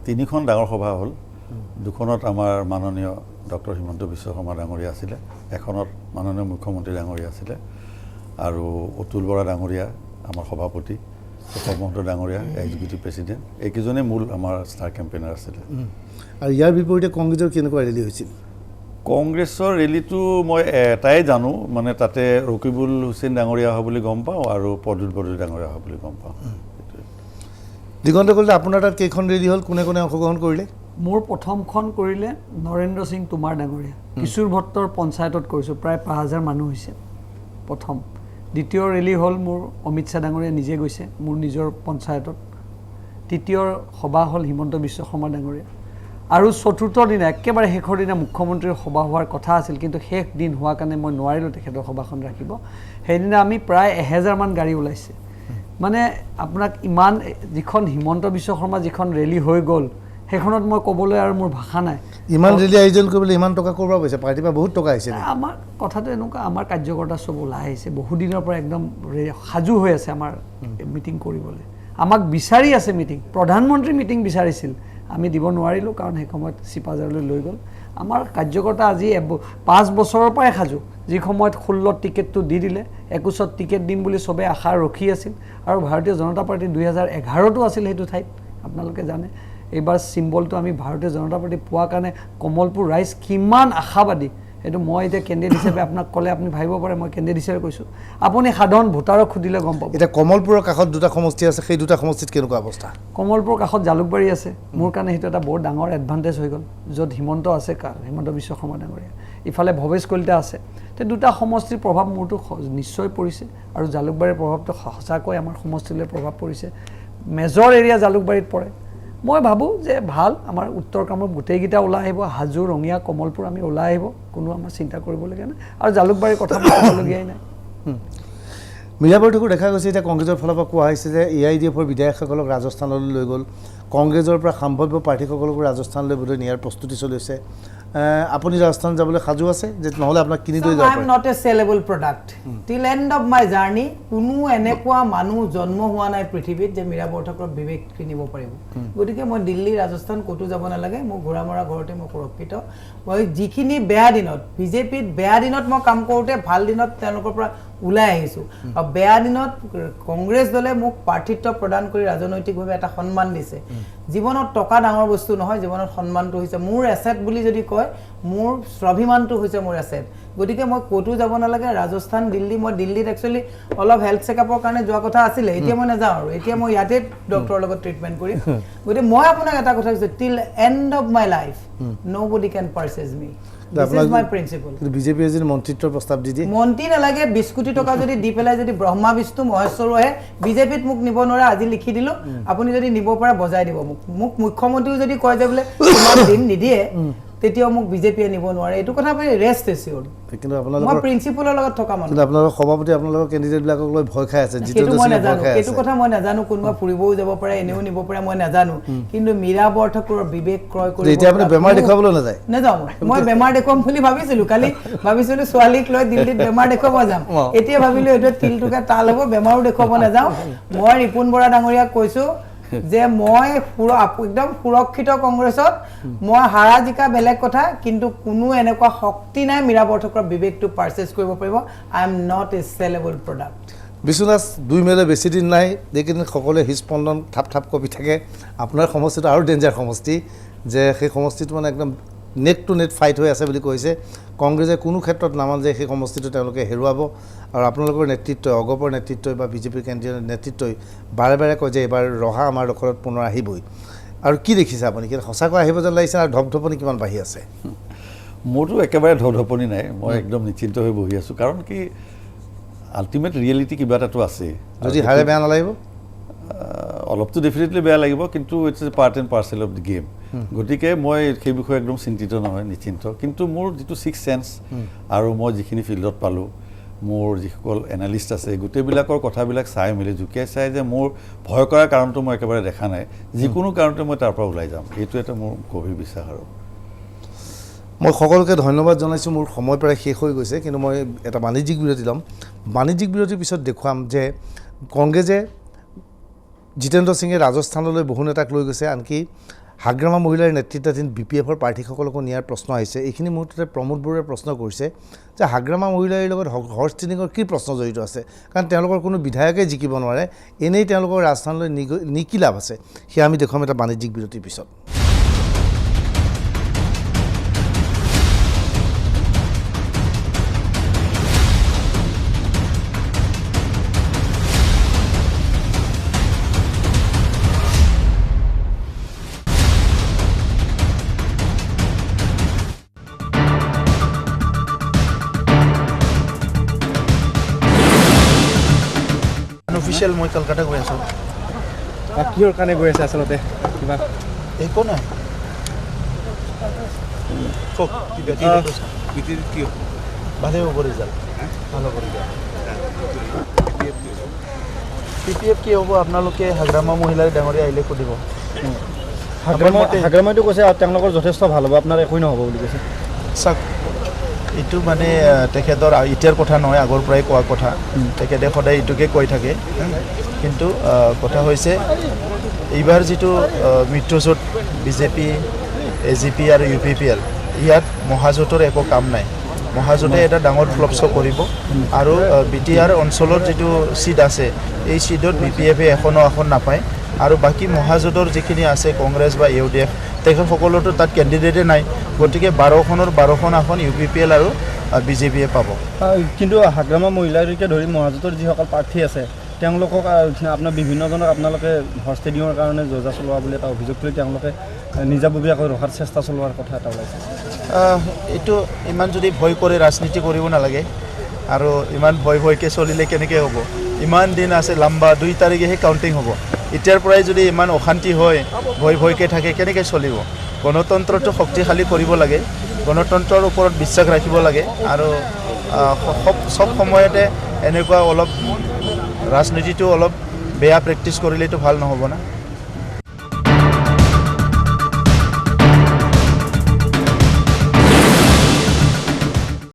3খন ডাঙৰ সভা হ'ল দুখনত আমাৰ মাননীয় ডক্টৰ হিমন্ত বিশ্ব শৰ্মা ডাঙৰীয়া আছিলে এখনত মাননীয় মুখ্যমন্ত্ৰী ডাঙৰীয়া আছিলে আৰু অতুল বৰা ডাঙৰীয়া আমাৰ সভাপতি মহন্ত ডাঙৰীয়া এক্সিকিউটিভ প্ৰেছিডেণ্ট এইকেইজনে মূল আমাৰ ষ্টাৰ কেম্পেইনাৰ আছিলে আৰু ইয়াৰ বিপৰীতে কংগ্ৰেছৰ কেনেকুৱা ৰেলী হৈছিল কংগ্ৰেছৰ ৰেলীটো মই এটাই জানো মানে তাতে ৰকিবুল হুছেইন ডাঙৰীয়া অহা বুলি গম পাওঁ আৰু প্ৰদ্যুৎ বৰদলৈ ডাঙৰীয়া অহা বুলি গম পাওঁ দিগন্ত কলিতা আপোনাৰ তাত কেইখন ৰেলী হ'ল কোনে কোনে অংশগ্ৰহণ কৰিলে মোৰ প্ৰথমখন কৰিলে নৰেন্দ্ৰ সিং তুমাৰ ডাঙৰীয়া কিশোৰ ভট্টৰ পঞ্চায়তত কৰিছোঁ প্ৰায় 5000 মানুহ হৈছে প্ৰথম দ্বিতীয় ৰেলী হ'ল মোৰ অমিত শাহ ডাঙৰীয়া নিজে গৈছে মোৰ নিজৰ পঞ্চায়তত তৃতীয় সভা হ'ল হিমন্ত বিশ্ব শৰ্মা ডাঙৰীয়া আৰু চতুৰ্থ দিনা একেবাৰে শেষৰ দিনা মুখ্যমন্ত্ৰীৰ সভা হোৱাৰ কথা আছিল কিন্তু শেষ দিন হোৱাৰ কাৰণে মই নোৱাৰিলোঁ তেখেতৰ সভাখন ৰাখিব সেইদিনা আমি প্ৰায় 1000 মান গাড়ী ওলাইছে মানে আপোনাক ইমান যিখন হিমন্ত বিশ্ব শৰ্মা যিখন ৰেলী হৈ গ'ল সেইখনত মই ক'বলৈ আৰু মোৰ ভাষা নাই ইমান ৰেলী আয়োজন কৰিবলৈ ইমান টকা কৰবা পাইছে পাৰ্টিৰ পৰা বহুত টকা আহিছে আমাৰ কথাটো এনেকুৱা আমাৰ কাৰ্যকৰ্তা চব ওলাই আহিছে বহু দিনৰ পৰা একদম সাজু হৈ আছে আমাৰ মিটিং কৰিবলৈ আমাক বিচাৰি আছে মিটিং প্ৰধানমন্ত্ৰী মিটিং বিচাৰিছিল আমি দিব নোৱাৰিলোঁ কাৰণ সেই সময়ত চিপাজাৰলৈ লৈ গ'ল আমাৰ কাৰ্যকৰ্তা আজি 5 বছৰৰ পৰাই সাজু যি সময়ত 16 টিকেটটো দি দিলে 21ত টিকেট দিম বুলি চবে আশা ৰখি আছিল আৰু ভাৰতীয় জনতা পাৰ্টি 2011তো আছিল সেইটো ঠাইত আপোনালোকে জানে এইবাৰ সিম্বলটো আমি ভাৰতীয় জনতা পাৰ্টি পোৱাৰ কাৰণে কমলপুৰ ৰাইজ কিমান আশাবাদী এইটো মই এতিয়া কেন্দ্ৰীয় হিচাপে আপোনাক ক'লে আপুনি ভাবিব পাৰে মই কেন্দ্ৰীয় হিচাপে কৈছোঁ আপুনি সাধাৰণ ভোটাৰক সুধিলে গম পাব এতিয়া কমলপুৰৰ কাষত দুটা সমষ্টি আছে সেই দুটা সমষ্টিত কেনেকুৱা অৱস্থা কমলপুৰৰ কাষত জালুকবাৰী আছে মোৰ কাৰণে সেইটো এটা বৰ ডাঙৰ এডভান্টেজ হৈ গ'ল য'ত হিমন্ত আছে হিমন্ত বিশ্ব শৰ্মা ডাঙৰীয়া ইফালে ভৱেশ কলিতা আছে তে দুটা সমষ্টিৰ প্ৰভাৱ মোৰতো নিশ্চয় পৰিছে আৰু জালুকবাৰীৰ প্ৰভাৱটো সঁচাকৈ আমাৰ সমষ্টিলৈ প্ৰভাৱ পৰিছে মেজৰ এৰিয়া জালুকবাৰীত পৰে মই ভাবোঁ যে ভাল আমাৰ উত্তৰ কামৰূপ গোটেইকেইটা ওলাই আহিব হাজো ৰঙিয়া কমলপুৰ আমি ওলাই আহিব কোনো আমাৰ চিন্তা কৰিবলগীয়া নাই আৰু জালুকবাৰীৰ কথা ক'বলগীয়াই নাই মীৰাবৰটোকো দেখা গৈছে এতিয়া কংগ্ৰেছৰ ফালৰ পৰা কোৱা হৈছে যে AIDFৰ বিধায়কসকলক ৰাজস্থানলৈ লৈ গ'ল কংগ্ৰেছৰ পৰা সম্ভাৱ্য প্ৰাৰ্থীসকলকো ৰাজস্থানলৈ বোধহয় নিয়াৰ প্ৰস্তুতি চলি আছে আপুনি ৰাজস্থান যাবলৈ সাজু আছে যে নহ'লে আপোনাক কিনি লৈ যাব পাৰে আই am not A sellable product টিল এণ্ড অফ মাই জাৰ্নি কোনো এনেকুৱা মানুহ জন্ম হোৱা নাই পৃথিৱীত যে মীৰা বৰঠাকুৰৰ বিবেক কিনিব পাৰিব গতিকে মই দিল্লী ৰাজস্থান ক'তো যাব নালাগে মই ঘোঁৰা মৰা ঘৰতে মই সুৰক্ষিত মই যিখিনি বেয়া দিনত বিজেপিত বেয়া দিনত মই কাম কৰোঁতে ভাল দিনত তেওঁলোকৰ পৰা ওলাই আহিছোঁ আৰু বেয়া দিনত কংগ্ৰেছ দলে মোক প্ৰাৰ্থিত্ব প্ৰদান কৰি ৰাজনৈতিকভাৱে এটা সন্মান দিছে জীৱনত টকা ডাঙৰ বস্তু নহয় জীৱনত সন্মানটো হৈছে মোৰ এছেট বুলি যদি কয় মোৰ স্বাভিমানটো হৈছে মোৰ এছেট গতিকে মই ক'তো যাব নালাগে ৰাজস্থান দিল্লী মই দিল্লীত একচুৱেলি অলপ হেল্থ চেকআপৰ কাৰণে যোৱা কথা আছিলে এতিয়া মই নাযাওঁ আৰু এতিয়া মই ইয়াতে ডক্টৰৰ লগত ট্ৰিটমেণ্ট কৰিম গতিকে মই আপোনাক এটা কথা কৈছোঁ till end of my life nobody can purchase me this is my principle কিন্তু বিজেপিয়ে যদি মন্ত্ৰিত্বৰ প্ৰস্তাৱ দি দিয়ে মন্ত্ৰী নালাগে 20 কোটি টকা যদি দি পেলাই যদি ব্ৰহ্মা বিষ্ণু মহেশ্বৰো আহে বিজেপিত মোক নিব নোৱাৰে আজি লিখি দিলো আপুনি যদি নিব পৰা বজাই দিব মোক মুখ্যমন্ত্ৰীও যদি কয় যে বোলে ইমান দিন নিদিয়ে তেতিয়াও মোক বিজেপিয়ে নিব নোৱাৰে এইটো কথা আপুনি ৰেষ্ট এচিউৰ্ড কিন্তু আপোনালোকৰ মই প্ৰিন্সিপলৰ লগত থকা মানুহ কিন্তু আপোনালোকৰ সভাপতি আপোনালোকৰ কেণ্ডিডেটবিলাকক লৈ ভয় খাই আছে সেইটো মই নাজানো এইটো কথা মই নাজানো কোনোবা ফুৰিবও যাব পাৰে এনেও নিব পাৰে মই নাজানো কিন্তু মীৰা বৰঠাকুৰৰ বিবেক ক্ৰয় কৰি এতিয়া আপুনি বেমাৰ দেখাবলৈ নাযায় নাযাওঁ মই বেমাৰ দেখুৱাম বুলি ভাবিছিলো কালি ভাবিছিলো ছোৱালীক লৈ দিল্লীত বেমাৰ দেখুৱাব যাম এতিয়া ভাবিলো এইটো তিলটোকে তাল হ'ব বেমাৰো দেখুৱাব নাযাওঁ মই ৰিপুন বৰা ডাঙৰীয়াক কৈছো যে মই একদম সুৰক্ষিত কংগ্ৰেছত মই হাৰা জিকা বেলেগ কথা কিন্তু কোনো এনেকুৱা শক্তি নাই মীৰা বৰঠাকুৰৰ বিবেকটো পাৰচেজ কৰিব পাৰিব I am not a sellable product Biswanath 2 মেলে বেছি দিন নাই এইকেইদিন সকলোৱে হৃদস্পন্দন থাপ থাপ কপি থাকে আপোনাৰ সমষ্টিটো আৰু ডেঞ্জাৰ সমষ্টি যে সেই সমষ্টিটো মানে একদম নেট টু নেট ফাইট হৈ আছে বুলি কৈছে কংগ্ৰেছে কোনো ক্ষেত্ৰত নামান যে সেই সমষ্টিটো তেওঁলোকে হেৰুৱাব আৰু আপোনালোকৰ নেতৃত্বই অগপৰ নেতৃত্বই বা বিজেপিৰ কেন্দ্ৰীয় নেতৃত্বই বাৰে বাৰে কয় যে এইবাৰ ৰহা আমাৰ দখলত পুনৰ আহিবই আৰু কি দেখিছে আপুনি কি সঁচাকৈ আহিব যেন লাগিছে আৰু ধপধপনি কিমান বাঢ়ি আছে মোৰতো একেবাৰে ধপধপনি নাই মই একদম নিশ্চিন্ত হৈ বহি আছোঁ কাৰণ কি আল্টিমেট ৰিয়েলিটি কিবা এটাতো আছে যদি হাৰে বেয়া নালাগিব অলপতো ডেফিনেটলি বেয়া লাগিব কিন্তু it's a part and parcel of the game গতিকে মই সেই বিষয়ে একদম চিন্তিত নহয় নিশ্চিন্ত কিন্তু মোৰ যিটো ছিক্স চেন্স আৰু মই যিখিনি ফিল্ডত পালোঁ মোৰ যিসকল এনালিষ্ট আছে গোটেইবিলাকৰ কথাবিলাক চাই মেলি জুকিয়াই চাই যে মোৰ ভয় কৰাৰ কাৰণটো মই একেবাৰে দেখা নাই যিকোনো কাৰণতে মই তাৰ পৰা ওলাই যাম এইটো এটা মোৰ গভীৰ বিশ্বাস আৰু মই সকলোকে ধন্যবাদ জনাইছোঁ মোৰ সময় প্ৰায় শেষ হৈ গৈছে কিন্তু মই এটা বাণিজ্যিক বিৰতি ল'ম বাণিজ্যিক বিৰতিৰ পিছত দেখুৱাম যে কংগ্ৰেছে জিতেন্দ্ৰ সিঙে ৰাজস্থানলৈ বহু নেতাক লৈ গৈছে আনকি হাগ্ৰামা মহিলাৰ নেতৃত্বাধীন BPFৰ প্ৰাৰ্থীসকলকো নিয়াৰ প্ৰশ্ন আহিছে এইখিনি মুহূৰ্ততে প্ৰমোদ বৰুৱাই প্ৰশ্ন কৰিছে যে হাগ্ৰামা মহিলাৰ লগত হৰ্চ ট্ৰেডিঙৰ কি প্ৰশ্ন জড়িত আছে কাৰণ তেওঁলোকৰ কোনো বিধায়কে জিকিব নোৱাৰে এনেই তেওঁলোকৰ ৰাজস্থানলৈ কি লাভ আছে সেয়া আমি দেখুৱাম এটা বাণিজ্যিক বিৰতিৰ পিছত অফিচিয়েল মই কলকাতা গৈ আছোঁ কিহৰ কাৰণে গৈ আছে আচলতে কিবা একো নাই ভালে হ'ব ৰিজাল্ট ভাল হ'ব ৰিজাল্ট PPF কি হ'ব আপোনালোকে হাগ্ৰামা মহিলাৰ ডাঙৰীয়া আহিলে সুধিব হাগ্ৰামাইটো কৈছে তেওঁলোকৰ যথেষ্ট ভাল হ'ব আপোনাৰ একোৱেই নহ'ব বুলি কৈছে চাওক এইটো মানে তেখেতৰ এতিয়াৰ কথা নহয় আগৰ পৰাই কোৱা কথা তেখেতে সদায় এইটোকে কৈ থাকে কিন্তু কথা হৈছে এইবাৰ যিটো মিত্ৰজোঁট বিজেপি AGP আৰু UPPL ইয়াত মহাজোঁটৰ একো কাম নাই মহাজোঁটে এটা ডাঙৰ ফ্লপ শ্ব' কৰিব আৰু BTR অঞ্চলৰ যিটো চিট আছে এই চিটত BPFে এখনো আসন নাপায় আৰু বাকী মহাজোঁটৰ যিখিনি আছে কংগ্ৰেছ বা UDF তেখেতসকলৰতো তাত কেণ্ডিডেটে নাই গতিকে 12খনৰ 12খন আসন UPPL আৰু বিজেপিয়ে পাব কিন্তু হাগ্ৰামা মহিলাকে ধৰি মহাজোঁটৰ যিসকল প্ৰাৰ্থী আছে তেওঁলোকক আপোনাৰ বিভিন্নজনক আপোনালোকে হৰ্চ ট্ৰেডিঙৰ কাৰণে যোজা চলোৱা বুলি এটা অভিযোগ কৰি তেওঁলোকে নিজাববীয়াকৈ ৰখাৰ চেষ্টা চলোৱাৰ কথা এটা ওলাইছে এইটো ইমান যদি ভয় কৰে ৰাজনীতি কৰিব নালাগে আৰু ইমান ভয়কৈ চলিলে কেনেকৈ হ'ব ইমান দিন আছে লম্বা 2 তাৰিখেহে কাউণ্টিং হ'ব এতিয়াৰ পৰাই যদি ইমান অশান্তি হয় ভয়কৈ থাকে কেনেকৈ চলিব গণতন্ত্ৰটো শক্তিশালী কৰিব লাগে গণতন্ত্ৰৰ ওপৰত বিশ্বাস ৰাখিব লাগে আৰু সব সময়তে এনেকুৱা অলপ ৰাজনীতিটো অলপ বেয়া প্ৰেক্টিছ কৰিলেতো ভাল নহ'ব না